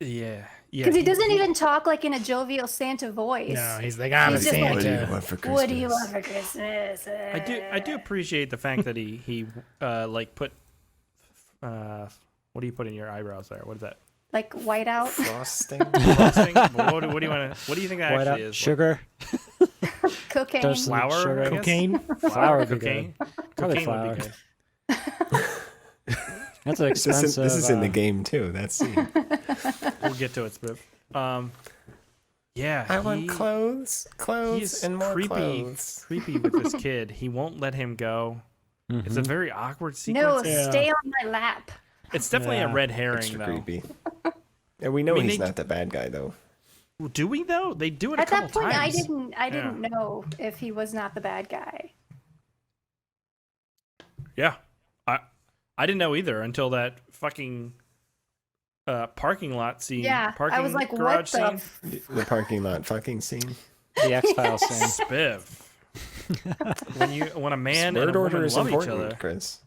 Yeah. Because he doesn't even talk like in a jovial Santa voice. No, he's like, I'm a just like, Santa. what do you want for Christmas? I do appreciate the fact that he like put what do you put in your eyebrows there? What is that? Like whiteout. Frosting. Frosting? What do you want to? What do you think that White actually out is? sugar. Cocaine. Just some Flour? sugar. I guess? Cocaine. Flour would be Cocaine. good. Probably Cocaine would be flour. good. That's an expensive. This is in the game too. That scene. We'll get to it, Spiff. Yeah. I want clothes, He's and more creepy, clothes. creepy with this kid. He won't let him go. It's a very awkward No, sequence. stay on my lap. It's definitely a red herring, Extra though. creepy. Yeah, we know I mean, he's they- not the bad guy though. Do we though? They do it At a couple that point, times. I didn't know if he was not the bad guy. Yeah, I didn't know either until that fucking parking lot scene. Yeah, parking I was like, garage what scene. The parking lot fucking scene. The X-Files scene. Spiff. when a man Word and a order woman is love each important, other. Chris.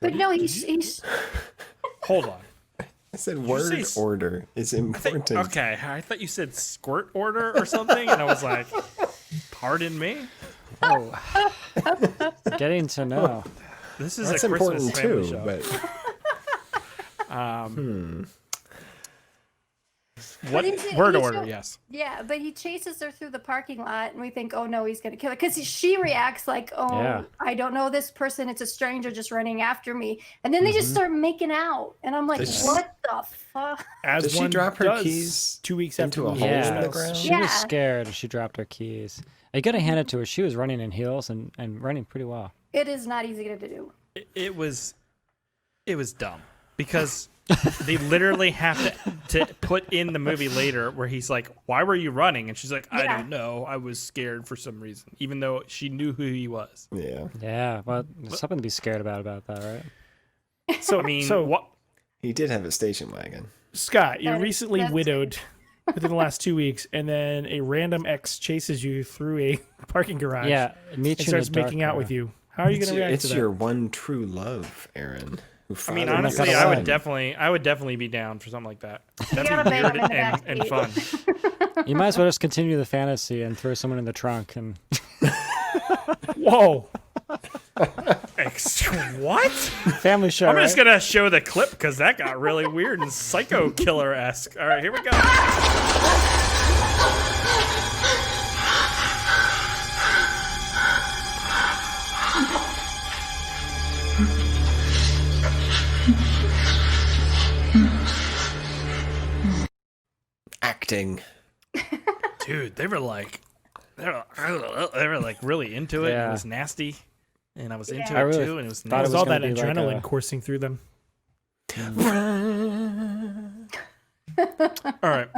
But no, he's Hold on. I said you word say s- order is important. Okay, I thought you said squirt order or something, and I was like, pardon me. Oh, getting to know. This is That's a Christmas important family too, show. but What he's- word he's order? so- Yes. yeah, but he chases her through the parking lot, and we think, oh no, he's gonna kill her, because she reacts like, oh, Yeah. I don't know this person, it's a stranger just running after me, and then they just start making out, and I'm like, Does- what the fuck? As Did she one drop her does keys 2 weeks into after a we hole leave in his the house? ground? She Yeah. was scared. She dropped her keys. I gotta hand it to her. She was running in heels and running pretty well. It is not easy to do. It was dumb because they literally have to put in the movie later where he's like, "Why were you running?" And she's like, "I Yeah. don't know. I was scared for some reason," even though she knew who he was. yeah, Yeah, well, there's something to be scared about that, right? So I mean, so what? he did have a station wagon. Scott, you're That is- recently that's widowed within the last 2 weeks, and then a random ex chases you through a parking garage. Yeah, and meet you in starts the making out dark, with you. How are you going to react It's to that? your one true love, Aaron. Who I mean, fathered honestly, your I would son. definitely be down for something like that. That'd gotta be bang weird him in the and backseat. fun. You might as well just continue the fantasy and throw someone in the trunk and Whoa. What? family show. I'm just right? gonna show the clip because that got really weird and psycho killer esque. All right, here we go. Acting. Dude, they were like really into it. And Yeah. it was nasty, and I was into I it really too. And it was thought It was it was all gonna that be like adrenaline a- coursing through them. All right,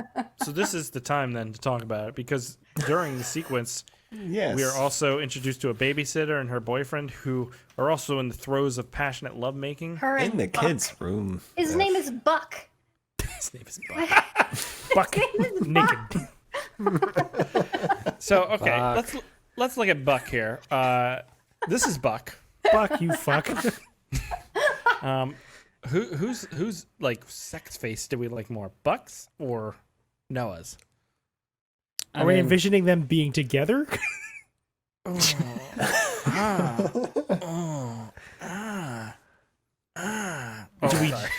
so this is the time then to talk about it because during the sequence, Yes. we are also introduced to a babysitter and her boyfriend who are also in the throes of passionate lovemaking. Her in and the Buck. kids' room. His name is Buck. His name is Buck. Buck His name is naked. So okay, Buck. let's look at Buck here. This is Buck. Fuck you, fuck. Who's like sex face do we like more, Buck's or Noah's? Are we envisioning them being together?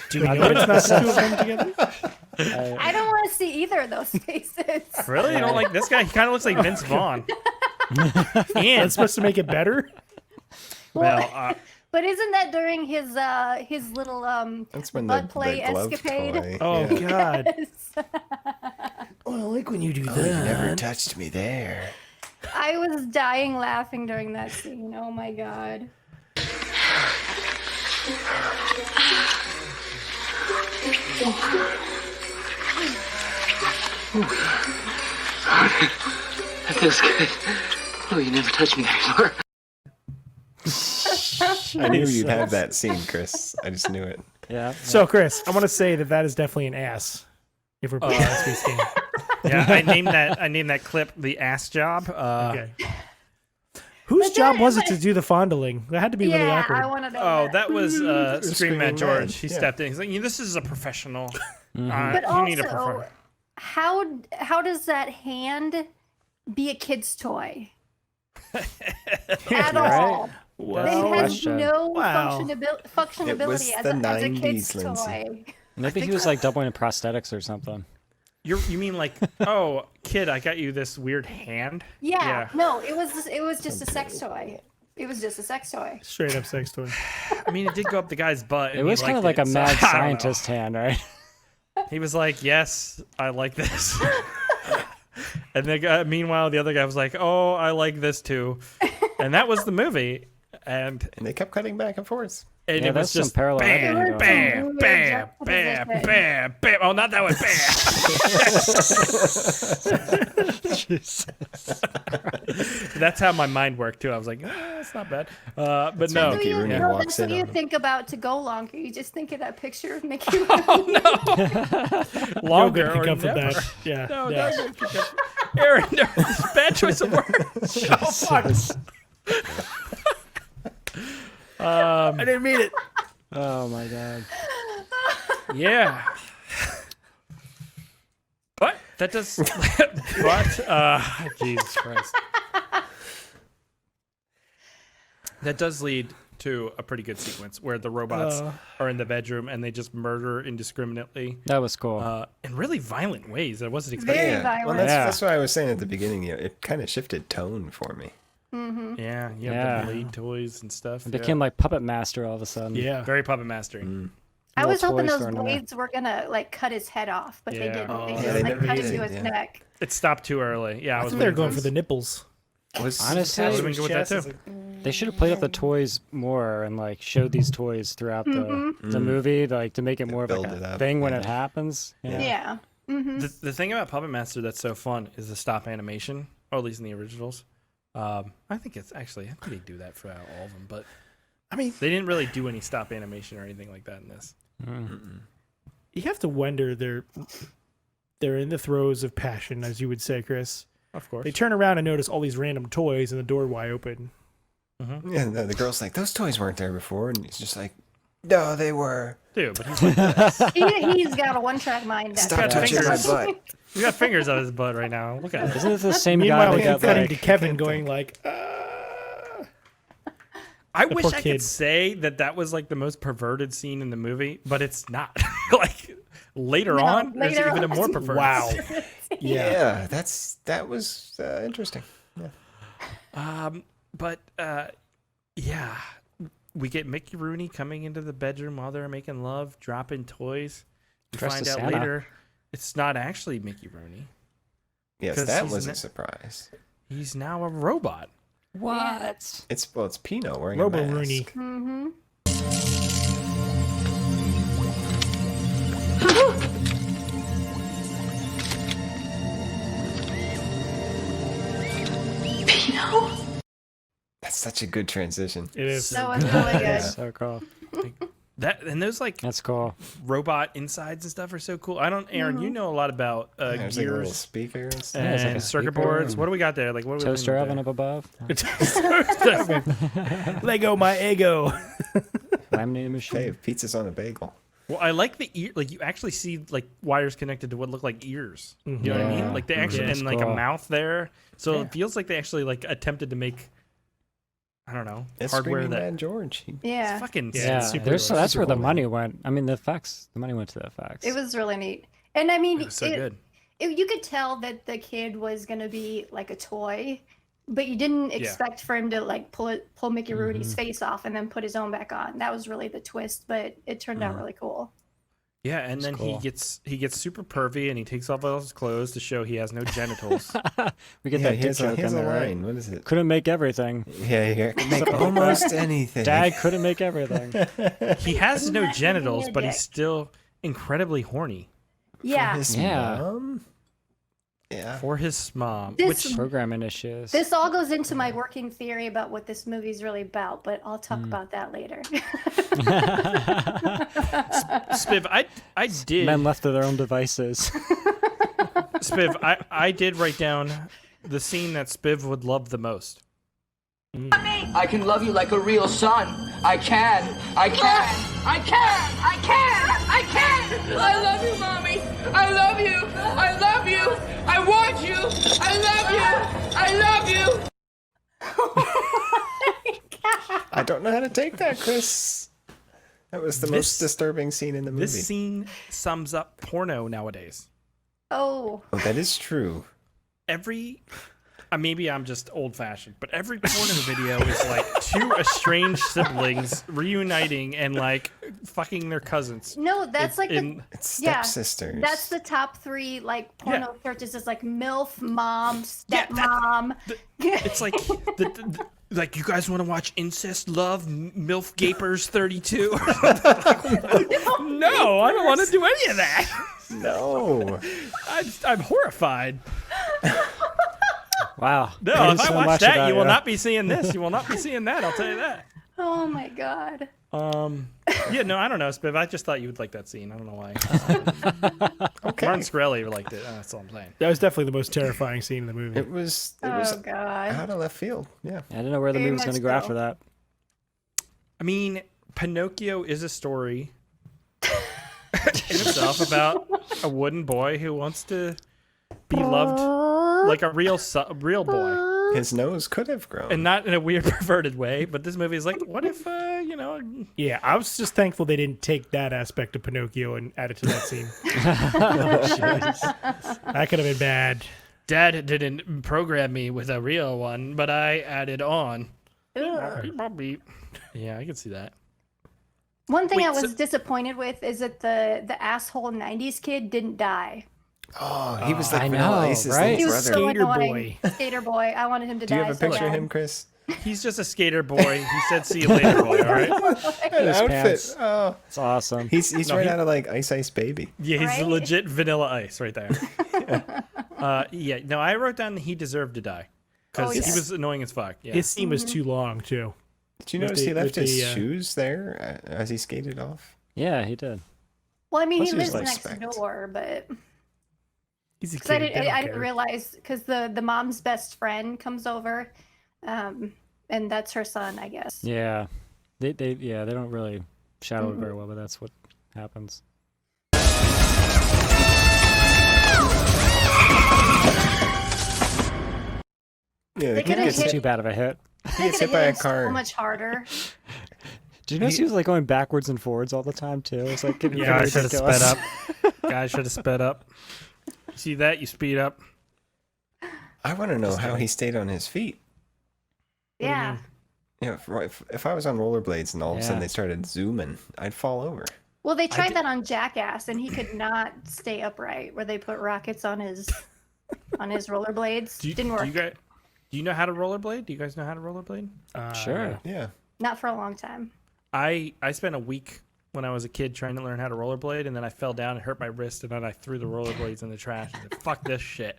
Do we know it's not the two of them together? I don't want to see either of those faces. Really? You don't like this guy? He kind of looks like Vince Vaughn. That's And supposed to make it better? well, But isn't that during his little That's when butt the play glove escapade? toy. Oh, yeah. God. Oh, I like when you do that. You never touched me there. I was dying laughing during that scene. Oh my god. That feels good. Oh, you never touched me there before. I knew you'd have that scene, Chris. I just knew it. Yeah. So, Chris, I want to say that is definitely an ass. If we're being honest speaking. yeah, I named that clip the ass job. Okay. Whose But job that- was it to do the fondling? That had to be really Yeah, awkward. I want to know. Oh, that was Scream Screaming Man George. Man, He yeah. stepped in. He's like, this is a professional. But You need a also, professional. how does that hand be a kid's toy? At all. Well, It has question. no Wow. functionability as the a kid's 90s, Lindsay. toy. Maybe he was like doubling in prosthetics or something. You mean like, oh, kid, I got you this weird hand? Yeah, no, it was just a sex toy. It was just a sex toy. Straight up sex toy. I mean, it did go up the guy's butt. It and he was kind of liked like a it, so mad I don't know. scientist hand, right? He was like, yes, I like this. And meanwhile, the other guy was like, oh, I like this too. And that was the movie. And they kept cutting back and forth. And Yeah, it was that's some just parallel bam, editing bam, going bam, bam, bam, bam. Oh, not that one. Bam. That's how my mind worked too. I was like, that's not bad. But That's no. when Mickey Rooney No, walks that's what in you on him. think about to go longer. You just think of that picture of Mickey Rooney. Longer No good can or come from never. that. Yeah. No, yeah. no good can come. Aaron, no, this is a bad choice of words. Oh, fuck. I didn't mean it. Oh my god. Yeah. But that does. Jesus Christ. That does lead to a pretty good sequence where the robots are in the bedroom and they just murder indiscriminately. That was cool. In really violent ways that I wasn't expecting. Very Yeah. violent. Well, that's what I was saying at the beginning. It kind of shifted tone for me. Yeah, you have Yeah. the blade toys and stuff. It became like Puppet Master all of a sudden. Yeah. very puppet mastering. I was little hoping toys those thrown in there. blades were gonna like cut his head off, but they Yeah. didn't. Oh, They yeah, just they like never cut did, into his yeah. neck. It stopped too early. Yeah, I was They're waiting going for for the nipples. Honestly, I was gonna go with that Chest is too. like- they should have played up the toys more and like showed these toys throughout the movie, like to make it more of build like it a up, thing when yeah. it happens. Yeah. The thing about Puppet Master that's so fun is the stop animation, or at least in the originals. I think they do that for all of them, but I mean, they didn't really do any stop animation or anything like that in this. you have to wonder they're in the throes of passion, as you would say, Chris. Of course. They turn around and notice all these random toys and the door wide open. Yeah, the girl's like, those toys weren't there before. And he's just like, no, they were. Dude, but he's like, He's got a one-track mind. That Stop got touching my fingers. butt. he's got fingers on his butt right now. Look at it. Isn't it the same guy Meanwhile, that we keep got cutting to like? Kevin going like, I The wish poor I kid. could say that was like the most perverted scene in the movie, but it's not. Like later No, on, there's later even a on. more perverted. wow. scene. Yeah, that was interesting. But yeah, we get Mickey Rooney coming into the bedroom while they're making love, dropping toys. We Dressed find as out Santa. later it's not actually Mickey Rooney. Yes, 'Cause that he's was ne- a surprise. He's now a robot. What? It's Pino wearing Robo a mask. Rooney. Mm-hmm. That's such a good transition. It is. That was really good. So cool. That and those like That's cool. robot insides and stuff are so cool. I don't, Aaron. You know a lot about There's like a little gears speaker and stuff. Yeah, it's like and a circuit speaker boards. and What do we got there? Like what? Are we Toaster looking oven at up above. Lego my ego. Laminated machine. Hey, pizza's on a bagel. Well, I like the ear. Like you actually see like wires connected to what look like ears. You know what I mean? Yeah. Like they actually That's and like cool. a mouth there. So Yeah. it feels like they actually like attempted to make. I don't know It's hardware Screaming that. Man George. Yeah. It's fucking Yeah, Yeah, super there's, cool. that's Super where the cool, money went. I mean, the effects. The money went to the effects. It was really neat. And I mean, It was so good. you could tell that the kid was going to be like a toy, but you didn't expect for him to like pull Mickey Rooney's face off and then put his own back on. That was really the twist, but it turned out really cool. Yeah, and then cool. he gets super pervy and he takes off all his clothes to show he has no genitals. we get Yeah, that he dick has joke a in there, right? line. What is it? Couldn't make everything. Yeah, you can make almost anything. Dad couldn't make everything. He has no Imagine genitals, being a but he's dick. still incredibly horny Yeah. His Yeah. mom? Yeah. for his mom. This- Which Programming issues. This all goes into my working theory about what this movie's really about, but I'll talk about that later. Spiv, I did Men left to their own devices. Spiv, I did write down the scene that Spiv would love the most. I can love you like a real son. I can. I can. I can. I can. I can. I love you, Mommy. I love you. I love you. I want you. I love you. I love you. I don't know how to take that, Chris. That was the most disturbing scene in the movie. This scene sums up porno nowadays. Oh. Oh, that is true. Every, maybe I'm just old-fashioned, but every porno video is like two estranged siblings reuniting and like fucking their cousins. No, that's it's stepsisters. That's the top 3 like porno searches. It's like MILF, mom, stepmom. It's like like you guys want to watch incest, love, MILF Gapers 32? No, I don't want to do any of that. No, I'm horrified. Wow. No, if I watch that, you will not be seeing this. You will not be seeing that. I'll tell you that. Oh my god. Yeah, no, I don't know, Spiv. I just thought you would like that scene. I don't know why. okay. Martin Shkreli liked it. That's all I'm saying. That was definitely the most terrifying scene in the movie. It was God. out of left field. Yeah. I didn't know where the movie was going to go after that. I mean, Pinocchio is a story in itself about a wooden boy who wants to be loved like a real boy. His nose could have grown. And not in a weird, perverted way, but this movie is like, what if, Yeah, I was just thankful they didn't take that aspect of Pinocchio and add it to that scene. That could have been bad. Dad didn't program me with a real one, but I added on. Yeah, I can see that. One thing I was disappointed with is that the asshole 90s kid didn't die. Oh, he was like Vanilla Ace's right? He was brother. so Skater annoying. boy. Skater boy. I wanted him to Do die. you have a so picture of bad. him, Chris? He's just a skater boy. He said, "See you later, boy." All right. An outfit. pants. Oh, It's awesome. he's right out of like Ice Ice Baby. Yeah, he's Right? legit Vanilla Ice right there. Yeah. No, I wrote down he deserved to die because he was annoying as fuck. Yeah. His scene was too long, too. Did you With notice the- he left with his the, shoes there as he skated off? Yeah, he did. Well, I mean, he What's lives his next expect? door, but He's a because kid. They don't I didn't care. realize because the mom's best friend comes over, and that's her son, I guess. Yeah. They don't really shadow it very well, but that's what happens. Yeah, the They kid could've gets hit- It's hit, too bad of a hit. he gets They hit by a hit him car. so much harder. Did you notice he was like going backwards and forwards all the time too? It's like getting Yeah, I pretty should have ridiculous. sped up. Guy should have sped up. See that? You speed up. I want to know how he stayed on his feet. Yeah. Yeah, if I was on rollerblades and all of a sudden Yeah. they started zooming, I'd fall over. Well, they tried that on Jackass, and he could not stay upright. Where they put rockets on his rollerblades. Didn't work. Do you know how to rollerblade? Do you guys know how to rollerblade? Sure. Yeah. Not for a long time. I spent a week when I was a kid trying to learn how to rollerblade, and then I fell down and hurt my wrist, and then I threw the rollerblades in the trash. And said, fuck this shit.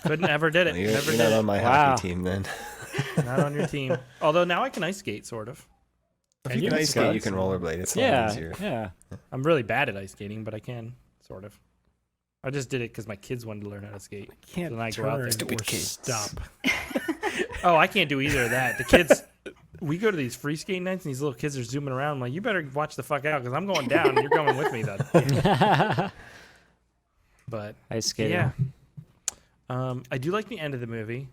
Never did it. You're, Never you're did not it. on my Wow. hockey team then. Not on your team. Although now I can ice skate, sort of. If you can ice skate, you can rollerblade. It's a lot Yeah, easier. yeah. I'm really bad at ice skating, but I can, sort of. I just did it because my kids wanted to learn how to skate. Can't then I go out turn there. Stupid or kids. stop. Oh, I can't do either of that. The kids, we go to these free skate nights, and these little kids are zooming around. I'm like, you better watch the fuck out because I'm going down, and you're coming with me then. But Ice skating. yeah, I do like the end of the movie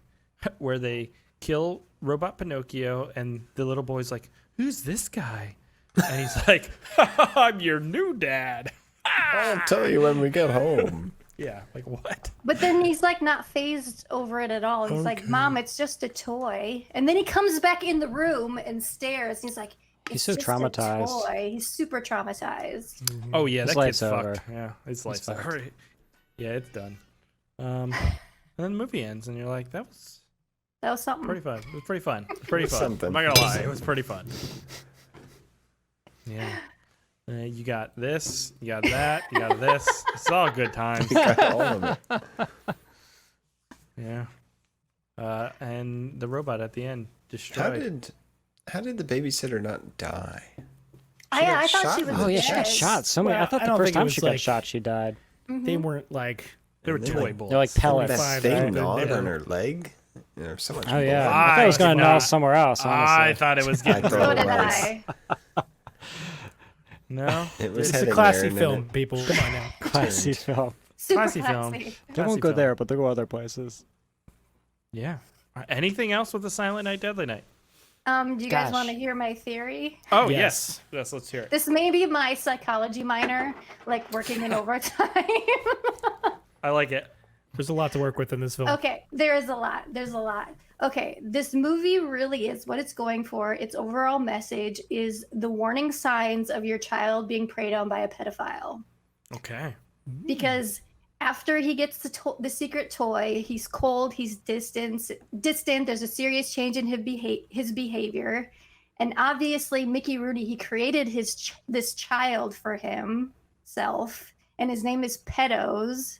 where they kill Robot Pinocchio, and the little boy's like, "Who's this guy?" And he's like, "I'm your new dad." I'll tell you when we get home. Yeah, like what? But then he's like not phased over it at all. He's like, "Mom, it's just a toy." And then he comes back in the room and stares. He's like, He's "It's so just a traumatized. toy." He's super traumatized. Oh yeah, His that kid's life's over. fucked. Yeah, his life's fucked. over. Yeah, it's done. And then the movie ends, and you're like, that was That was something. pretty fun. It was pretty fun. It was pretty fun. Something. I'm not gonna lie, it was pretty fun. Yeah. You got this, you got that, you got this. It's all good times. Got all of it. Yeah. And the robot at the end destroyed. How did the babysitter not die? I thought she was. Oh yeah, she got dead. shot. So many. Well, I thought I the don't first think it time was she got like- shot, she died. They weren't like They were And then, toy like, bullets. They're like pellets. That 45, thing right? gnawed Yeah. on her leg. There's so much. Oh yeah, blood. I thought it was going to did gnaw not. somewhere else. Honestly. I thought it was getting. I So thought did it was. I. No. It was It's a heading classy there, and then film, it- people. Come on now. Classy film. Super Classy film. classy. They Classy won't go film. there, but they'll go other places. Yeah. Anything else with the Silent Night, Deadly Night? Do you guys Gosh. want to hear my theory? Oh Yes. yes. Let's hear it. This may be my psychology minor, like working in overtime. I like it. There's a lot to work with in this film. Okay, there is a lot. There's a lot. Okay, this movie really is what it's going for. Its overall message is the warning signs of your child being preyed on by a pedophile. Okay. Because after he gets the secret toy, he's cold, he's distant. There's a serious change in his behavior, and obviously Mickey Rooney, he created this child for himself, and his name is Pedos.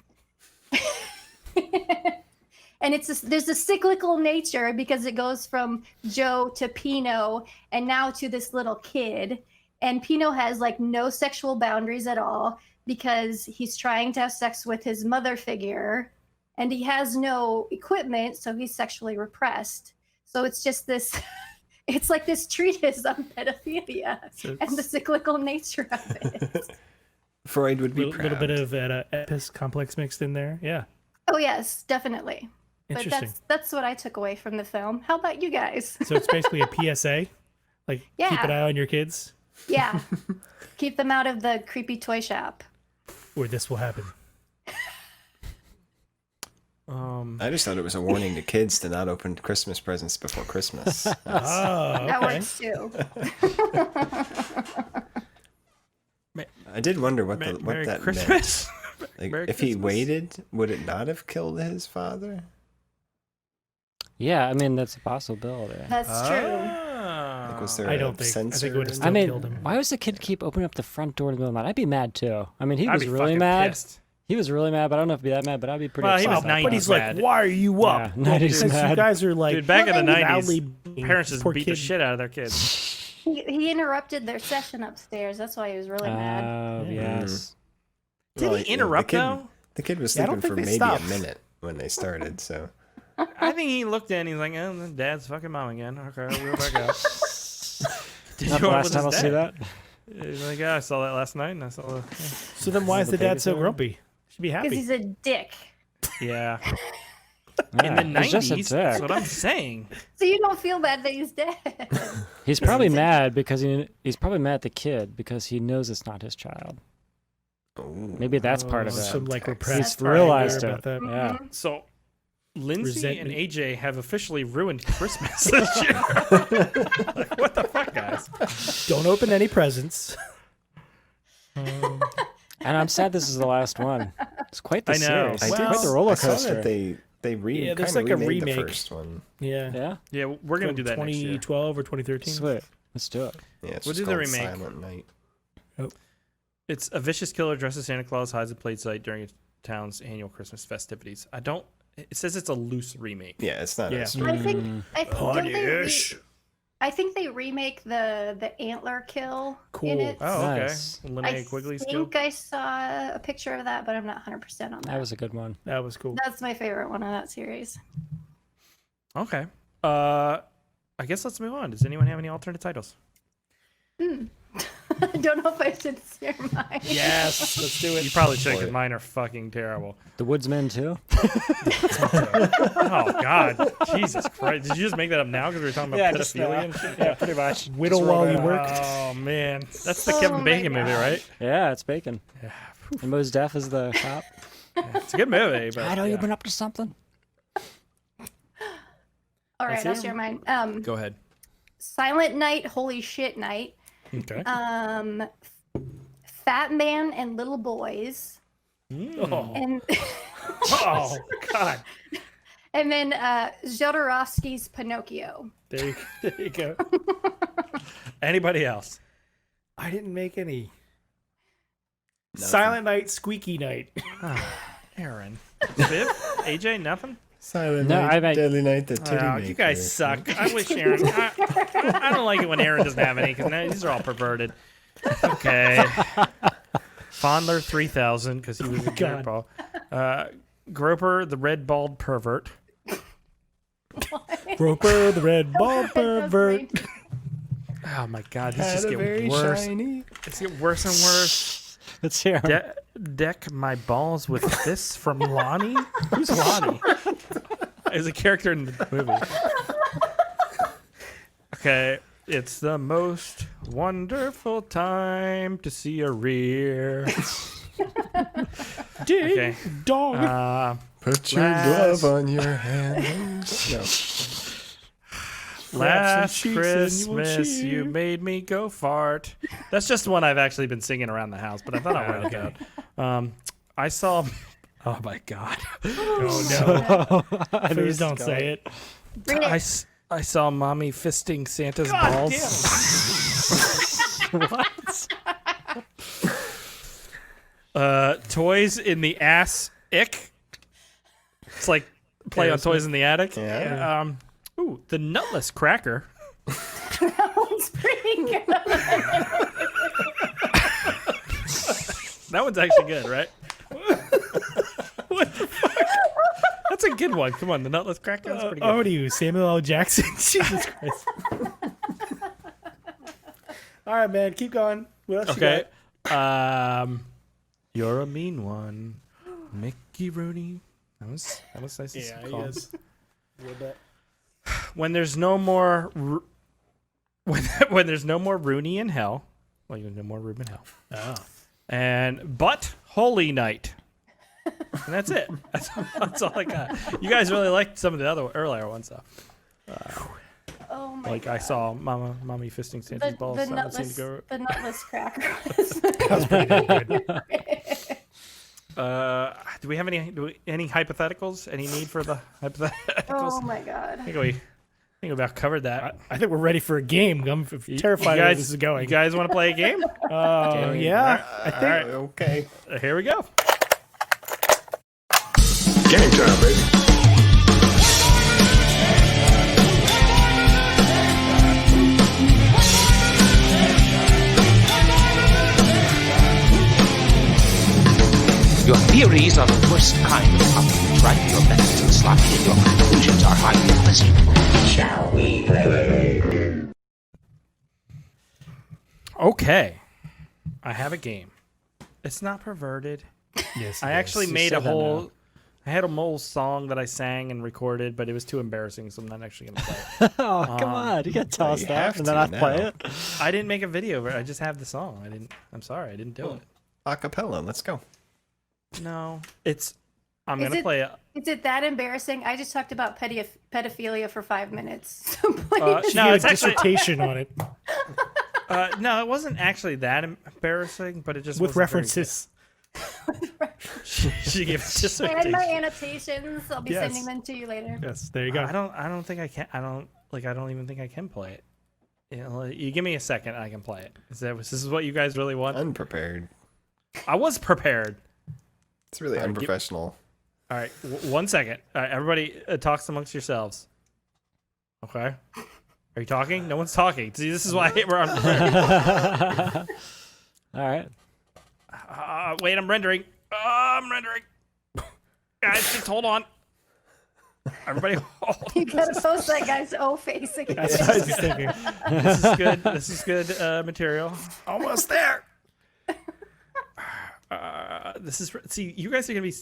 And there's a cyclical nature because it goes from Joe to Pino and now to this little kid. And Pino has like no sexual boundaries at all because he's trying to have sex with his mother figure and he has no equipment, so he's sexually repressed. So it's just this, it's like this treatise on pedophilia and the cyclical nature of it. Freud would be A little bit of that Oedipus complex mixed in there. Yeah. Oh yes, definitely. But Interesting. that's what I took away from the film. How about you guys? So it's basically a PSA. Like, keep Yeah. an eye on your kids, Yeah. Keep them out of the creepy toy shop. or this will happen. I just thought it was a warning to kids to not open Christmas presents before Christmas. Oh, That okay. works too. I did wonder what that Christmas. meant. Like, Merry if he Christmas. waited, would it not have killed his father? Yeah, I mean that's a possibility. That's true. Like, was there I a don't think. I think censor it would have in still I mean, killed him. why was the kid keep opening up the front door in the middle of the night? I'd be mad too. I mean, he I'd was be really fucking mad. pissed. He was really mad, but I don't know if he'd be that mad. But I'd be pretty. Well, he upset was about 90s But that. he's like, mad. why are you up? Yeah, 90s Because mad. you guys are like, Dude, back in the Well, loudly 90s, parents just poor beat the kid. shit out of their kids. He interrupted their session upstairs. That's why he was really mad. Oh yes. Did Well, he interrupt the kid, though? The kid was Yeah, I don't sleeping for think they maybe stopped. a minute when they started, so. I think he looked in. He's like, "Oh, Dad's fucking mom again." Okay, I'll go back out. Did Not you the go out last with time I'll his see dad? that. He's like, "Yeah, I saw that last night, and I saw the So then why is the dad so grumpy? Should be Because happy. he's a dick. yeah." Yeah, In the he's just a 90s, that's what dick. I'm saying. So you don't feel bad that he's dead. He's probably mad because he's probably mad at the kid because he knows it's not his child. Maybe that's part of it. Some like He's repressed realized anger it. about that. Yeah. So, Lindsay Resentment. and AJ have officially ruined Christmas this year. Like, what the fuck, guys? Don't open any presents. And I'm sad this is the last one. It's quite the I know. series. I It's did. quite the roller I saw coaster. that they Yeah, there's kind like a of remade remake. the first one. Yeah. Yeah. Yeah, we're gonna From do that next year. 2012 or 2013. Sweet. Let's do it. Yeah, it's We'll just do the called remake. Silent Night. It's a vicious killer dressed as Santa Claus hides a plate site during a town's annual Christmas festivities. It says it's a loose remake. Yeah, it's not. Yeah. As, I think Punish. I think they remake the antler kill in it. Oh, okay. Nice. I Linnea Quigley's kill. think I saw a picture of that, but I'm not 100% on that. That was a good one. That was cool. That's my favorite one of that series. Okay. I guess let's move on. Does anyone have any alternate titles? I don't know if I should share mine. Yes, let's do it. You probably should, because mine are fucking terrible. The Woodsman too. Oh God, Jesus Christ! Did you just make that up now because we were talking about pedophilia and shit? Yeah, pretty much. Whittle while you work. Oh man, that's the Oh Kevin my Bacon movie, gosh. right? Yeah, it's bacon. And Mos Def is the cop. It's a good movie, but I know yeah. you've been up to something. All right, That's I'll it? share mine. Go ahead. Silent Night, Holy Shit Night. Okay. Fat Man and Little Boys. Oh, And oh, God. and then Jodorowsky's Pinocchio. There you go. Anybody else? I didn't make any. Silent Night, Squeaky Night. Aaron. Viv? AJ? Nothing? Silent No, Night, I make- Deadly Night, the Titty Oh, Maker. you guys suck. I wish Aaron. I don't like it when Aaron doesn't have any because these are all perverted. Okay. Fondler 3000 because he was a God. dirtball. Groper the red bald pervert. Roper, the red ball pervert. Oh my God, this just getting worse. Shiny. It's getting worse and worse. Let's hear 'em. Deck my balls with fists from Lonnie. Who's Lonnie? Is a character in the movie. Okay, it's the most wonderful time to see a rear. Ding dong. Put your glove on your hand. No. Last cheeks and you will Christmas, cheer. you made me go fart. That's just one I've actually been singing around the house, but I thought I'd write it down. I saw. Oh my God! Oh no! Please don't say it. Read it. I saw mommy fisting Santa's balls. Toys in the ass ick. It's like play on toys in the attic. Yeah. Ooh, the nutless cracker. That one's pretty good. That one's actually good, right? What the fuck? That's a good one. Come on, the nutless cracker. That's pretty good. Over to you, Samuel L. Jackson. Jesus Christ. All right, man. Keep going. What else you Okay. got? You're a mean one, Mickey Rooney. That was nice. Yeah, to he call. is. A little bit. When there's no more, when there's no more Rooney in hell, well, there's no more Rube in hell. Oh. But Holy Night. And that's it. That's all I got. You guys really liked some of the other earlier ones, though. Oh my Like God. I saw mommy fisting Santa's balls. The That one seemed to go- nutless cracker. Do we have any hypotheticals? Any need for the hypotheticals? Oh my God. I think we about covered that. I think we're ready for a game. I'm terrified where this is going. You guys want to play a game? Yeah. I think. All right. Okay. Here we go. Game time, baby. Your theories are the worst kind of compliment, right? Your methods are sloppy and your conclusions are highly unpleasant. Shall we play? Okay. I have a game. It's not perverted. Yes. I actually made a whole. I had a whole song that I sang and recorded, but it was too embarrassing, so I'm not actually gonna play it. Oh, come on. You got to tell us you that have and then to I play now. it. I didn't make a video of it. I just have the song. I'm sorry, I didn't do it. Acapella. Let's go. No, I'm Is gonna it- play it. Is it that embarrassing? I just talked about pedophilia for 5 minutes. So please. No, She did it's a actually dissertation on it no, it wasn't actually that embarrassing, but it just with wasn't very references. good. She gave us just And my annotations. I'll be Yes. sending them to you later. Yes, there you go. I don't think I can. I don't even think I can play it. You know, you give me a second, I can play it. This is what you guys really want? Unprepared. I was prepared. It's really unprofessional. All right, 1 second. All right, everybody talks amongst yourselves. Okay. Are you talking? No one's talking. See, this is why we're unprepared. All right. Wait, I'm rendering. I'm rendering. Guys, just hold on. Everybody, hold. You gotta post that guy's O face again. That's what I was thinking. This is good. This is good material. Almost there. This is see. You guys are gonna be.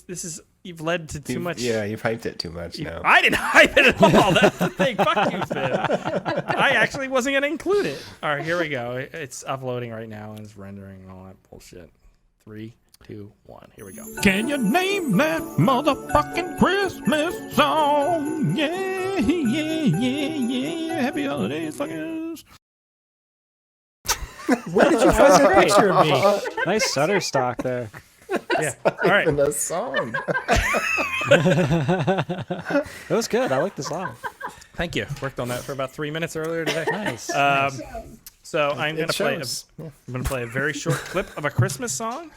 You've led to too much. Yeah, you've hyped it too much now. I didn't hype it at all. That's the thing. Fuck you, Finn. I actually wasn't gonna include it. All right, here we go. It's uploading right now and it's rendering and all that bullshit. 3, 2, 1. Here we go. Can you name that motherfucking Christmas song? Yeah, yeah, yeah, yeah. Happy holidays, fuckers. Where did you find that picture of me? Nice Shutterstock there. Yeah. All right. In a song. It was good. I like the song. Thank you. Worked on that for about 3 minutes earlier today. Nice. So I'm gonna play. shows. I'm gonna play a very short clip of a Christmas song,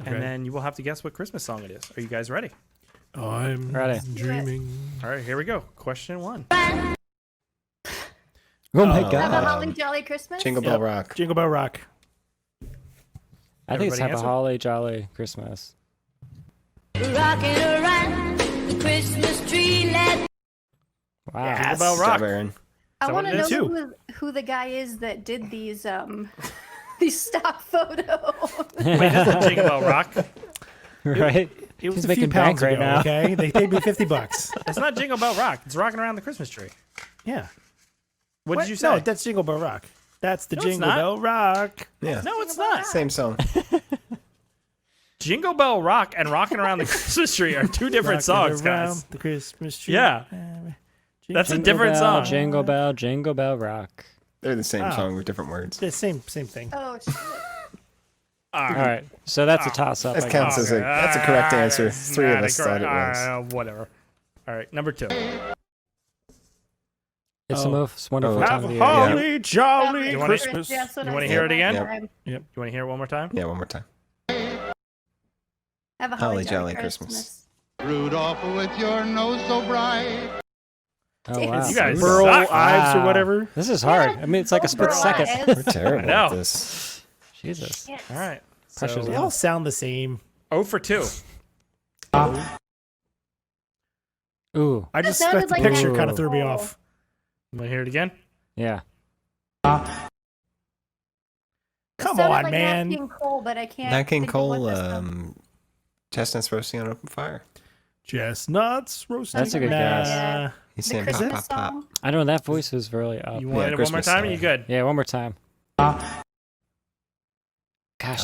and then you will have to guess what Christmas song it is. Are you guys ready? I'm Ready. dreaming. All right, here we go. Question 1. Oh my Have a god. holly jolly Christmas. Jingle Bell Rock. Jingle Bell Rock. I think it's Everybody Have a answer? Holly Jolly Christmas. Rocking around the Christmas tree, let Wow. Yes. Bell Rock. Job, Aaron. I want to Me know too. who the guy is that did these these stock photos. Wait, is it Jingle Bell Rock? Right? It was He's a making few pounds bank right ago, now. okay? They paid me $50. It's not Jingle Bell Rock. It's Rocking Around the Christmas Tree. Yeah. What did you say? No, that's Jingle Bell Rock. That's the No, it's Jingle not. Bell Rock. Yeah. No, it's not. Same song. Jingle Bell Rock and Rocking Around the Christmas Tree are two different songs, Around guys. the Christmas tree. Yeah. That's a different song. Jingle bell rock. They're the same Oh. song with different words. The same thing. Oh shit. All right. So that's a toss-up. That I counts guess. as that's a correct answer. That's Three of not us a thought it correct- was. Whatever. All right, number 2. It's the most wonderful Oh. time of the year. Holly jolly You wanna- Christmas. That's what You I wanna said hear it last again? time. You want to hear it one more time? Yeah, one more time. Have a Holly jolly Christmas. Rudolph, with your nose so bright. Oh, wow. You guys Burl suck. Ives or Wow. whatever. This is hard. I mean, it's like a split Burl second. Ives. We're terrible I know. at this. Jesus. Yes. All right. Pressure's So, They all sound the same. 0 for 2. Ooh. I just That sounded the like picture Nat kind of King threw me Cole. off. You want to hear it again? Yeah. Come Sounded on, like man. Nat King Cole, but I can't. Nat King think of what Cole, this stuff- chestnuts roasting on open fire. Chestnuts roasting. That's a good Nah. guess. Yeah. He's The saying pop, Christmas pop, pop. song. I know that voice is really up. You want it one more Christmas time? Are song. you good? Yeah, one more time. Gosh,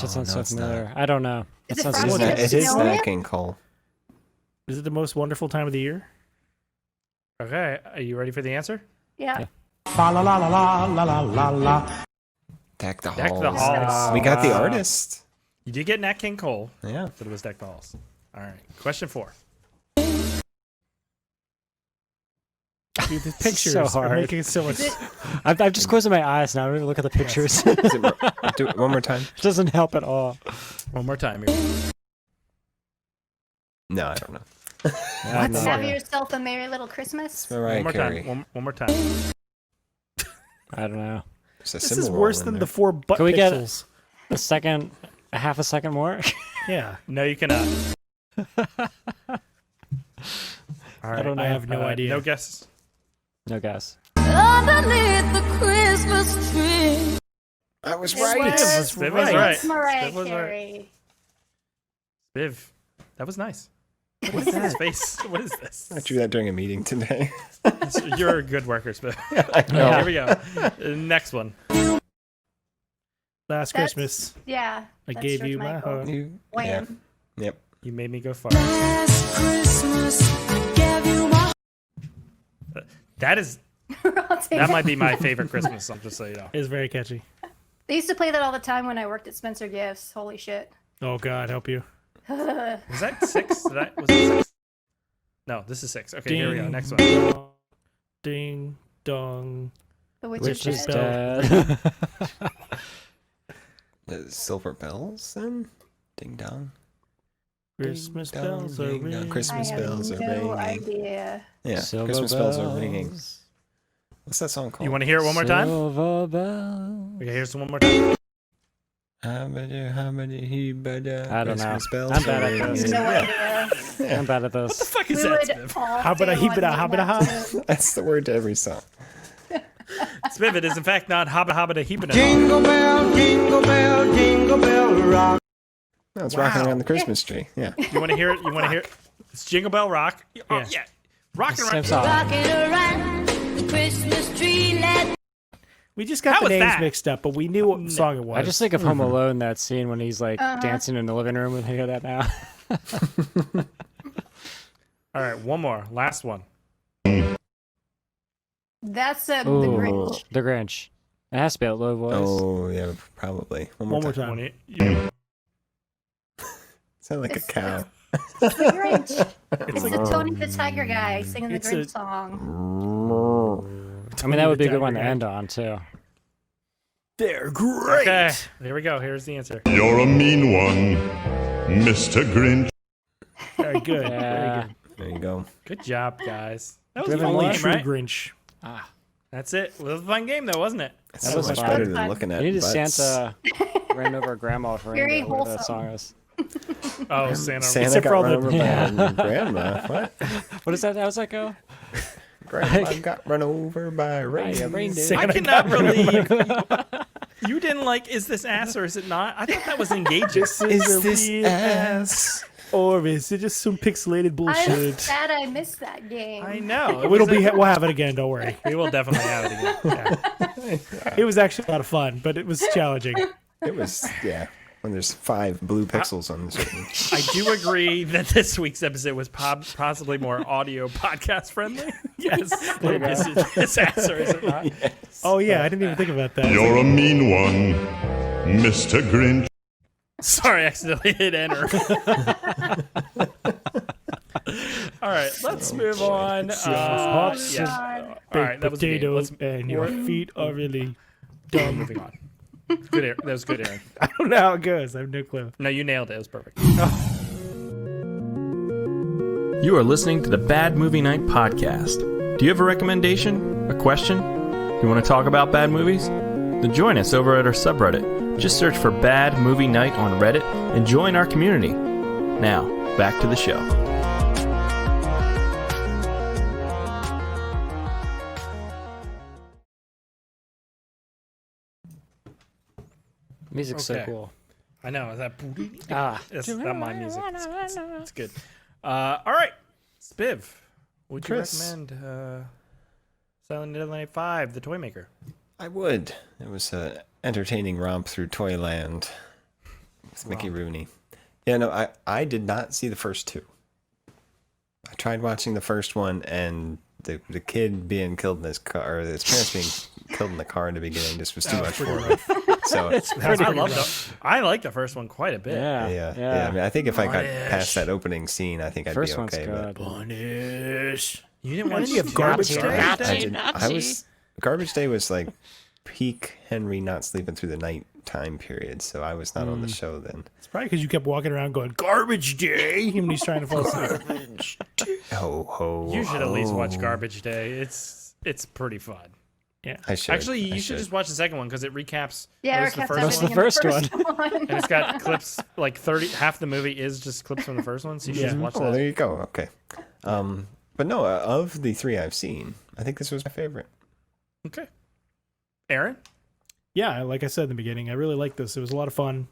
that Oh, sounds no, so it's familiar. not. I don't know. Is That it sounds Frosty familiar. the It is Snowman? Nat King Cole. Is it the most wonderful time of the year? Okay. Are you ready for the answer? Yeah. Fa la la la la la la la la. Deck the Deck halls. the Halls. We got the Wow. artist. You did get Nat King Cole, Yeah. but it was Deck the Halls. All right. Question 4. Dude, the is pictures so are hard. making it so much. I'm just closing my eyes now. I don't even look at the pictures. Is it, do it one more time. It doesn't help at all. One more time. No, I don't know. Yeah, I'm not- Have yourself a merry little Christmas. Mariah One more Carey. time. One more time. I don't know. There's a This symbol is worse in than there. the 4 butt Can we get- pixels. A half a second more? Yeah. No, you cannot. All right. don't know. I have no idea. No guesses. No guess. Underneath the Christmas tree. I was It right. was- Spiv it was right. was Mariah Spiv was right. Carey. Spiv, that was nice. What is this face? What is this? I drew that during a meeting today. You're a good worker, Spiv. I know. Here we go. Next one. Last That's- Christmas, Yeah. I that's gave George you my Michael. heart. You, yeah. Wham. Yep. You made me go far. Last Christmas, I gave you my That is. I'll take That it. might be my favorite Christmas song. Just so you know. It's very catchy. They used to play that all the time when I worked at Spencer Gifts. Holy shit. Oh God, help you. Was that 6? Was it 6? No, this is 6. Okay, here we go. Ding, Next one. dong, Ding dong. The Witch, Witch is is dead. dead. The silver bells then? Ding dong. Christmas Ding bells dong, are ding dong. ringing. Christmas I have bells are no ringing. idea. Yeah, Silver Christmas bells are ringing. What's that song called? You want to hear it one more time? Silver bells. Okay, here's one more time. I I don't know. Christmas bells I'm bad are at ringing. this. No Yeah. idea. I'm bad at this. Fuck is We that, would Spiv? all How about a fail heebada, on habada, that ha? too. That's the word to every song. Spiv, it is in fact not Habba Habba da Heebada. Jingle bell, jingle bell rock. No, it's rocking around the Christmas tree. Yeah. You want to hear it? You want to hear it? It's Jingle Bell Rock. Oh, Yeah. yeah. Rocking Same around. song. rocking around the Christmas tree. Let We just got How the was names that? mixed up, but we knew what song it was. I just think of Home Alone, that scene when he's like dancing in the living room. And I hear that now. All right, one more. Last one. That's the Ooh, Grinch. The Grinch. It has to be a low voice. Oh, yeah, probably. One more time. One, you- Sound like a cow. It's the Grinch. It's the Tony the Tiger guy singing the It's Grinch a- song. I mean, that would be a good Tiger one to guy. end on, too. They're great. Okay, here we go. Here's the answer. You're a mean one, Mr. Grinch. Very good. Yeah. Very good. There you go. Good job, guys. That was a Driven fun Only game, true right? Grinch. That's it. It was a fun game, though, wasn't it? It's That so was much fun. better than looking at You need a butts. Santa ran over grandma for Very reindeer, whatever that wholesome. song is. Oh, Santa. Santa Except got for all run the- over by Yeah. your grandma. What? What is that? How's that go? Grandma got run over by a reindeer. I cannot believe you didn't like Is This Ass or Is It Not? I thought that was engaging. Is this ass? Or is it just some pixelated bullshit? I'm sad I missed that game. I know. We'll have it again. Don't worry. We will definitely have it again. Yeah. It was actually a lot of fun, but it was challenging. It was, yeah. When there's 5 blue pixels on the screen. I do agree that this week's episode was possibly more audio podcast friendly. Yes. Is this ass or is it not? Yes. Oh, yeah. I didn't even think about that. You're a mean one, Mr. Grinch. Sorry, I accidentally hit enter. All right, let's move on. Hot Yeah. All right, that was a game. potatoes and your feet are really dumb. Moving on. Good, that was good, Aaron. I don't know how it goes. I have no clue. No, you nailed it. It was perfect. You are listening to the Bad Movie Night podcast. Do you have a recommendation? A question? You want to talk about bad movies? Then join us over at our subreddit. Just search for Bad Movie Night on Reddit and join our community. Now, back to the show. Music's so cool. I know. Is that that's Ah. not my music. It's good. All right. Spiv, would you Chris. recommend Silent Night, Deadly Night 5, The Toy Maker? I would. It was an entertaining romp through Toyland with Mickey Rooney. Yeah, no, I did not see the first 2. I tried watching the first one, and the kid being killed in his car, or his parents being killed in the car in the beginning just was too much for me. So I like the first one quite a bit. yeah. I mean, I think if I got past that opening scene, I think I'd First be one's okay. good. Punish. You didn't want Any of Garbage Day? Garbage Day was like peak Henry not sleeping through the night time period, so I was not on the show then. It's probably because you kept walking around going, Garbage Day, when he's trying to fall asleep. Ho, ho, You should at least ho. watch Garbage Day. It's pretty fun. Yeah, I should. Actually, you should just watch the second one because it recaps. Yeah, what was recaps the first everything one. in the first one. And it's got clips like 30. Half the movie is just clips from the first one, so you should just watch Oh, that. there you go. Okay. But no, of the 3 I've seen, I think this was my favorite. Okay. Aaron? Yeah, like I said in the beginning, I really liked this. It was a lot of fun.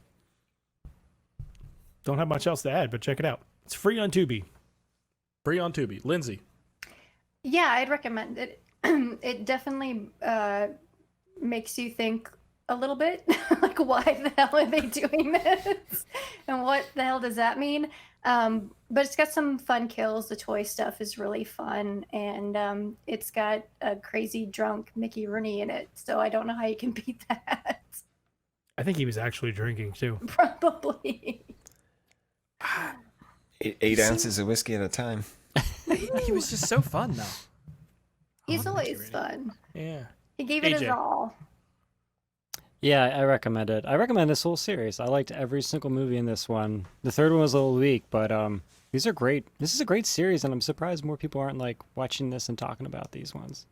Don't have much else to add, but check it out. It's free on Tubi. Free on Tubi. Lindsay? Yeah, I'd recommend it. It definitely makes you think a little bit, like, why the hell are they doing this? And what the hell does that mean? But it's got some fun kills. The toy stuff is really fun. And it's got a crazy drunk Mickey Rooney in it. So I don't know how you can beat that. I think he was actually drinking, too. Probably. 8 ounces of whiskey at a time. He was just so fun, though. He's always fun. Yeah. He gave it his AJ. all. Yeah, I recommend it. I recommend this whole series. I liked every single movie in this one. The third one was a little weak, but these are great. This is a great series, and I'm surprised more people aren't like watching this and talking about these ones.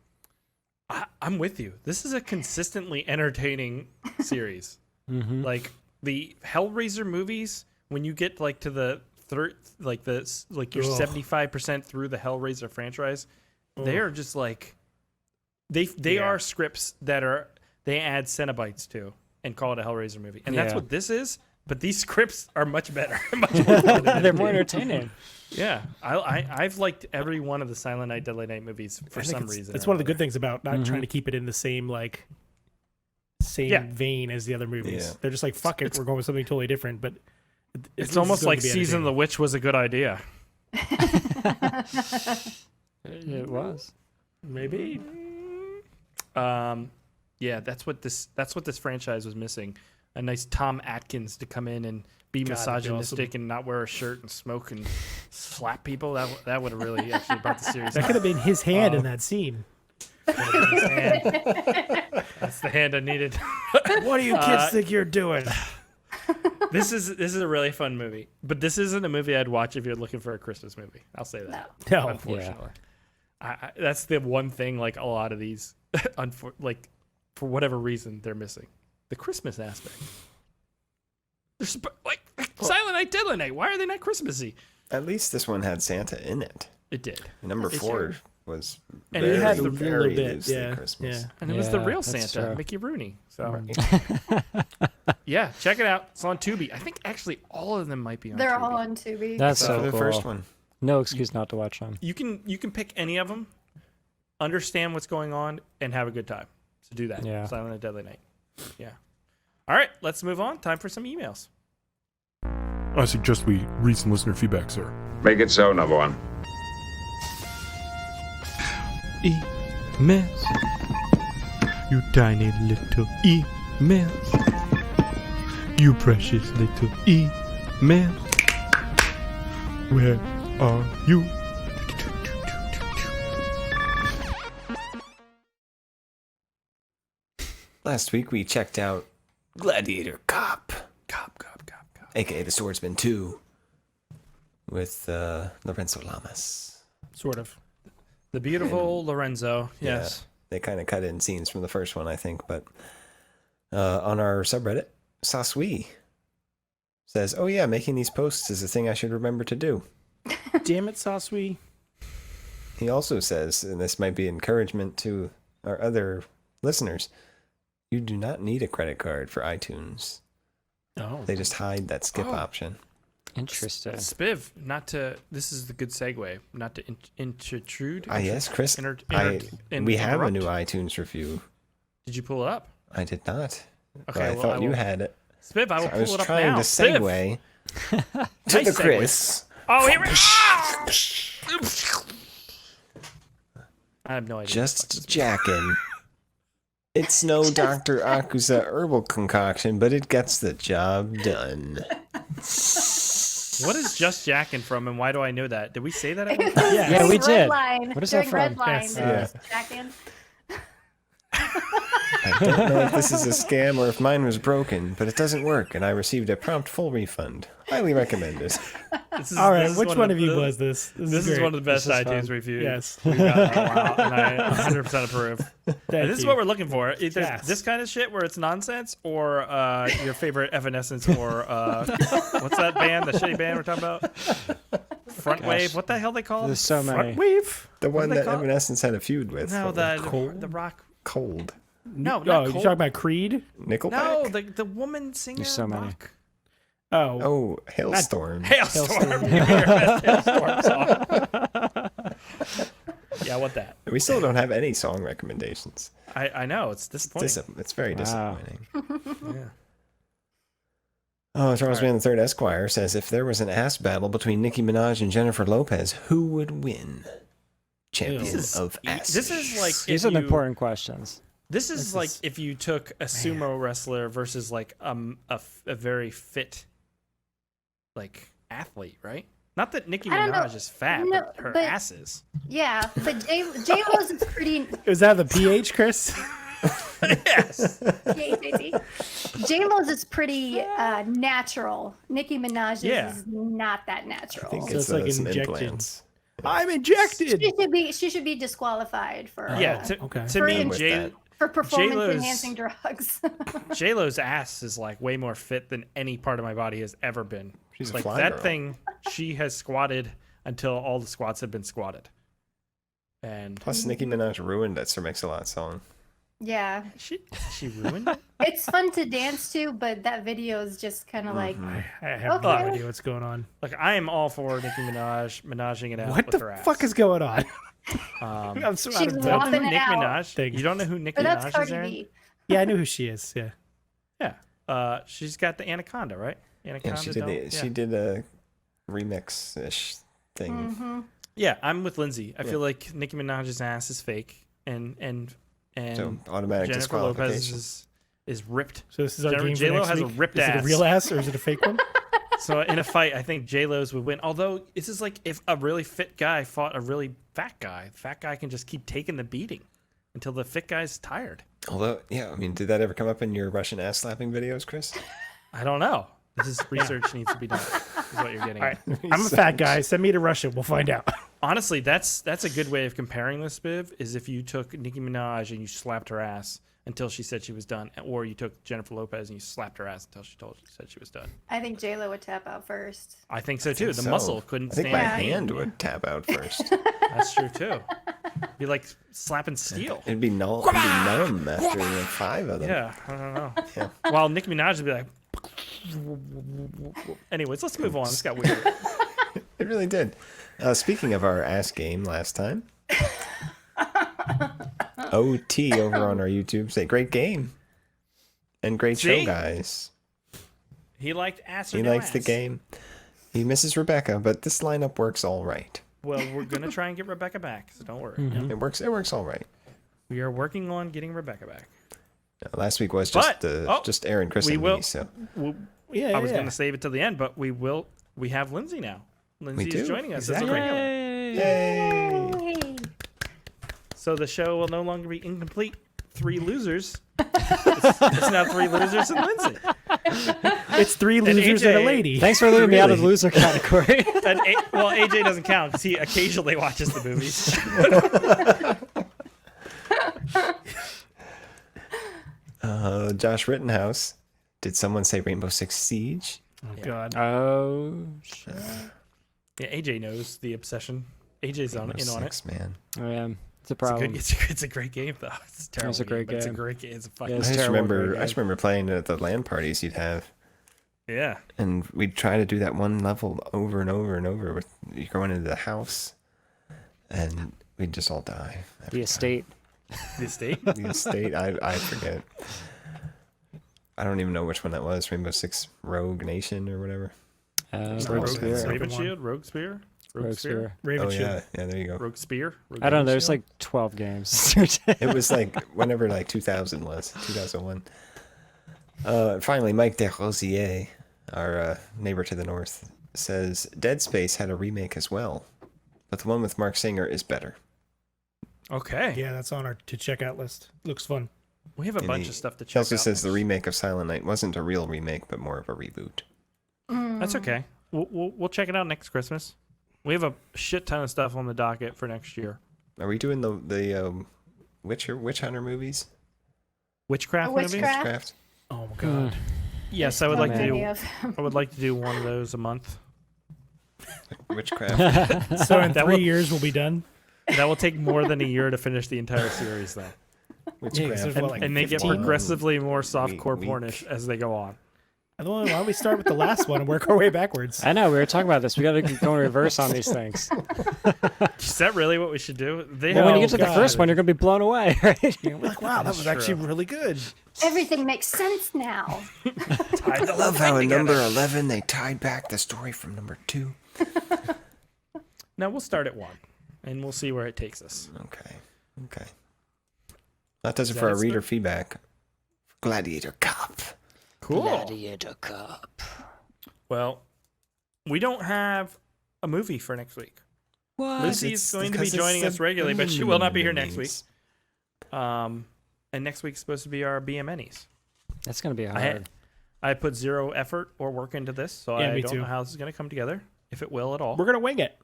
I'm with you. This is a consistently entertaining series. Mm-hmm. Like the Hellraiser movies, when you get like to the third, you're 75% through the Hellraiser franchise, they are just like they are scripts that they add Cenobites to and call it a Hellraiser movie, and that's what this is. But these scripts are much better, much more fun. They're more entertaining. Yeah, I've liked every one of the Silent Night, Deadly Night movies for some reason. It's one of the good things about not trying to keep it in the same vein as the other movies. Yeah. They're just like, fuck it, we're going with something totally different. But It's almost like Season of the Witch was a good idea. It was. Maybe. Yeah, that's what this franchise was missing. A nice Tom Atkins to come in and be misogynistic and not wear a shirt and smoke and slap people. That would have really actually brought the series. That could have been his hand in that scene. That's the hand I needed. What do you kids think you're doing? This is a really fun movie, but this isn't a movie I'd watch if you're looking for a Christmas movie. I'll say that. No. Unfortunately, that's the one thing. Like a lot of these, like for whatever reason, they're missing the Christmas aspect. They're Silent Night, Deadly Night. Why are they not Christmassy? At least this one had Santa in it. It did. Number 4 was And he very, had the very little bit, loosely yeah, Christmas. yeah. And it was the Yeah, real that's Santa, true. Mickey Rooney. So, yeah, check it out. It's on Tubi. I think actually all of them might be on They're Tubi. all on Tubi. That's Except so for the cool. first one. No excuse not to watch them. You can pick any of them, understand what's going on, and have a good time. So do that. Yeah. Silent Night, Deadly Night. Yeah. All right, let's move on. Time for some emails. I suggest we read some listener feedback, sir. Make it so, number one. Emails. You tiny little emails. You precious little emails. Where are you? Last week we checked out Gladiator Cop, aka The Swordsman 2, with Lorenzo Lamas. Sort of. The beautiful Lorenzo. Yes. Yeah, they kind of cut in scenes from the first one, I think. But on our subreddit, Sasui says, "Oh yeah, making these posts is a thing I should remember to do." Damn it, Sasui. He also says, and this might be encouragement to our other listeners, you do not need a credit card for iTunes. Oh. They just hide that skip Oh. option. Interesting. Spiv, this is the good segue, not to intrude. Yes, Chris, and we have a interrupt. new iTunes review. Did you pull it up? I did not. But Okay, I well, thought I you will- had it. Spiv, I will So pull I was it up trying now. to Spiv. segue to Nice the segue. Chris. Oh, here we I have no idea. Just jacking. It's no Dr. Akusa herbal concoction, but it gets the job done. What is just jacking from, and why do I know that? Did we say that? At one point? Yeah, we did. Line. What is that During Red from? Line, Yes. they Yeah. just jack in. I don't know if this is a scam or if mine was broken, but it doesn't work, and I received a prompt full refund. Highly recommended. All right, which one of you was this? This is great. one of the best This is iTunes fun. reviews Yes. we've got in a while, and I 100% approve. And this is you. what we're looking for. Either Yes. this kind of shit where it's nonsense, or your favorite Evanescence, or what's that band, the shitty band we're talking about? Front Wave. What the hell they call it? There's so many. Front Wave? The one they that call it? Evanescence had a feud with. No, What was the rock. Cold. No, Oh, not you Cold. talking about Creed? Nickelback? No, the woman singer. There's so many. rock. Oh. Hailstorm. Hailstorm. Hailstorm song. Yeah, I want that. We still don't have any song recommendations. I know it's disappointing. It's very Wow. disappointing. Yeah. Oh, Charles Mann III Esquire says, if there was an ass battle between Nicki Minaj and Jennifer Lopez, who would win? Champion of ass. This is like These if are the you- important questions. This is like if you took a sumo wrestler versus like a very fit like athlete, right? Not that Nicki I don't Minaj know. is fat, No, but her but- ass is. Yeah, but J-Lo's is pretty. Is that the PH, Chris? Yes. J-Lo's is pretty natural. Nicki Minaj's Yeah. is not that natural. I think So it's it's like some injected. implants. I'm injected. She should be disqualified for Yeah, to for me, in- J for performance J-Lo's- enhancing drugs. J-Lo's ass is like way more fit than any part of my body has ever been. She's a like fly that girl. thing, she has squatted until all the squats have been squatted. And Plus, Nicki Minaj ruined that Sir Mix-a-Lot song. Yeah, she ruined it. it's fun to dance to, but that video is just kind of like. I have no Okay. idea what's going on. Like I am all for Nicki Minaj menaging it out What with the her ass. fuck is going on? I'm so out She's of You don't know whopping who it Nicki out. Minaj? Thanks. You don't know who Nicki But that's Minaj is, Cardi Aaron? B. Yeah, I knew who she is. Yeah. Yeah. She's got the Anaconda, right? Anaconda. Yeah, she did. doll? She did a remix-ish thing. Mm-hmm. Yeah, I'm with Lindsay. I feel like Nicki Minaj's ass is fake, and So, automatic Jennifer Lopez disqualification. is ripped. So this is our Jennifer- game for J-Lo next has a week? ripped is ass. it a real ass or is it a fake one? So in a fight, I think J-Lo's would win. Although this is like if a really fit guy fought a really fat guy, the fat guy can just keep taking the beating until the fit guy's tired. Although, yeah, I mean, did that ever come up in your Russian ass slapping videos, Chris? I don't know. This is research needs to be done. Is what you're getting All at. right. I'm a fat guy. Send me to Russia. We'll find out. Honestly, that's a good way of comparing this, Biv, is if you took Nicki Minaj and you slapped her ass until she said she was done, or you took Jennifer Lopez and you slapped her ass until she said she was done. I think J-Lo would tap out first. I think so too. The So, muscle couldn't I think stand my the pain. hand would tap out first. That's true too. Be like slapping steel. It'd be numb after 5 of them. Yeah, I don't know. Yeah. While Nicki Minaj would be like. Anyways, let's move on. This got weird. It really did. Speaking of our ass game last time, OT over on our YouTube say great game and great show, guys. He liked ass. Or He no likes the ass. game. He misses Rebecca, but this lineup works all right. Well, we're gonna try and get Rebecca back, so don't worry. It works all right. We are working on getting Rebecca back. Last week was just just Aaron, Chris, and me. So I was gonna save it till the end, but we will. We have Lindsay now. Lindsay is joining us as a regular. Yay! So the show will no longer be incomplete. 3 losers. It's now 3 losers and Lindsay. It's 3 losers and a lady. Thanks for leaving me out of the loser category. Well, AJ doesn't count because he occasionally watches the movies. Josh Rittenhouse. Did someone say Rainbow Six Siege? Oh God. Oh shit. Yeah, AJ knows the obsession. AJ's in on it. Man. Oh, yeah. It's a problem. It's a great game though. It's a terrible. It's a great game. It's a great game. It's a fucking. Yeah, I just remember playing it at the LAN parties you'd have. Yeah. And we'd try to do that one level over and over and over. With you going into the house, and we'd just all die. The estate. The estate. The estate. I forget. I don't even know which one that was. Rainbow Six Rogue Nation or whatever. Rogue Spear. Raven Shield. Rogue Spear. Rogue Spear. Raven Shield. Yeah, there you go. Rogue Spear. I don't know. There's like 12 games. It was like whenever 2001. Finally, Mike DeRosier, our neighbor to the north, says Dead Space had a remake as well, but the one with Mark Singer is better. Okay. Yeah, that's on our to check out list. Looks fun. We have a bunch of stuff to check He also out. says the remake of Silent Night wasn't a real remake, but more of a reboot. That's okay. We'll check it out next Christmas. We have a shit ton of stuff on the docket for next year. Are we doing the witch hunter movies? Witchcraft movies? Witchcraft. Oh my God. Yes, I would like to do. I would like to do one of those a month. Witchcraft. So in 3 years we'll be done. That will take more than a year to finish the entire series, though. Witchcraft. And they get progressively more softcore pornish as they go on. Why don't we start with the last one and work our way backwards? I know. We were talking about this. We got to go in reverse on these things. Is that really what we should do? Well, when you get to the first one, you're going to be blown away, right? You're like, wow, that was actually really good. Everything makes sense now. I love how in number 11 they tied back the story from number 2. Now we'll start at 1, and we'll see where it takes us. Okay. That does it for our reader feedback. Gladiator Cup. Cool. Gladiator Cup. Well, we don't have a movie for next week. What? Lucy is going to be joining us regularly, but she will not be here next week. And next week's supposed to be our BMNEs. That's going to be hard. I put 0 effort or work into this, so I don't know how this is going to come together, if it will at all. We're going to wing it.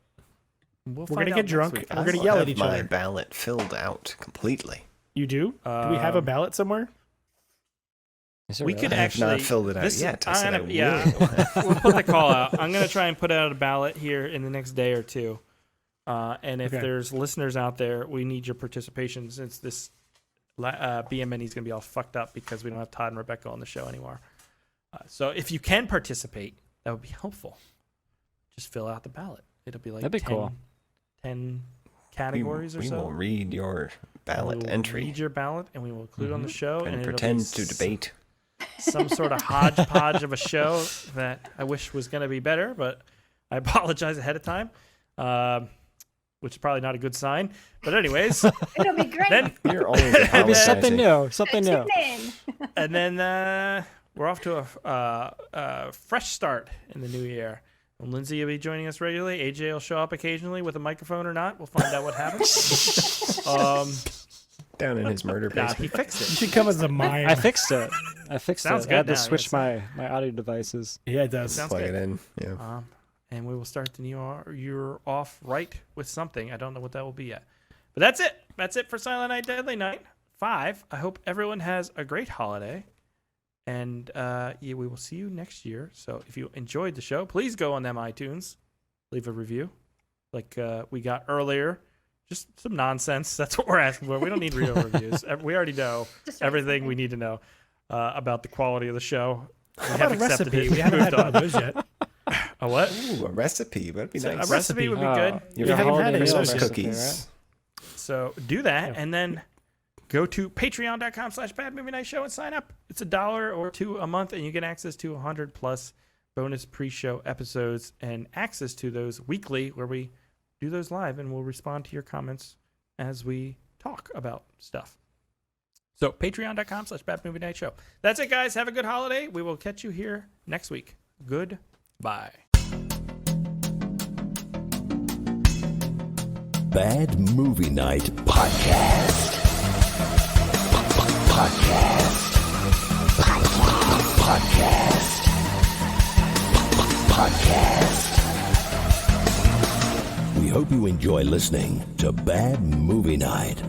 We're going to get drunk. We're going to yell at each other. My ballot filled out completely. You do? Do we have a ballot somewhere? We could I have actually not filled it out yet. I said I will. We'll put the call out. I'm going to try and put out a ballot here in the next day or two. And if there's listeners out there, we need your participation since this BMN is going to be all fucked up because we don't have Todd and Rebecca on the show anymore. So if you can participate, that would be helpful. Just fill out the ballot. It'll be like That'd be 10 categories or so. We will read your ballot entry. Read your ballot, and we will include it on the show. And it'll pretend be to debate. Some sort of hodgepodge of a show that I wish was going to be better, but I apologize ahead of time, which is probably not a good sign. But anyways, it'll be great. Then you're always it'll be something new. Something new. And then we're off to a fresh start in the new year. And Lindsay will be joining us regularly. AJ will show up occasionally with a microphone or not. We'll find out what happens. Down in his murder basement. He fixed it. You should come as a mime. I fixed it. Sounds I good had to now, switch my audio devices. Yeah, it does. Sounds Plug good. it in. Yeah. And we will start the new year off right with something. I don't know what that will be yet. But that's it. That's it for Silent Night, Deadly Night 5. I hope everyone has a great holiday. And we will see you next year. So if you enjoyed the show, please go on them iTunes. Leave a review like we got earlier. just some nonsense. That's what we're asking for. We don't need real reviews. We already know everything we need to know about the quality of the show. How about a recipe? We haven't had one of those yet. A what? Ooh, a recipe. That'd be nice. A recipe would be good. You haven't had holiday Christmas meal cookies. recipe, So do that, and then go to patreon.com/badmovienight show and sign up. It's $1 or $2 a month, and you get access to 100+ bonus pre-show episodes and access to those weekly where we do those live, and we'll respond to your comments as we talk about stuff. So patreon.com/badmovienight show. That's it, guys. Have a good holiday. We will catch you here next week. Goodbye. Bad Movie Night Podcast. We hope you enjoy listening to Bad Movie Night.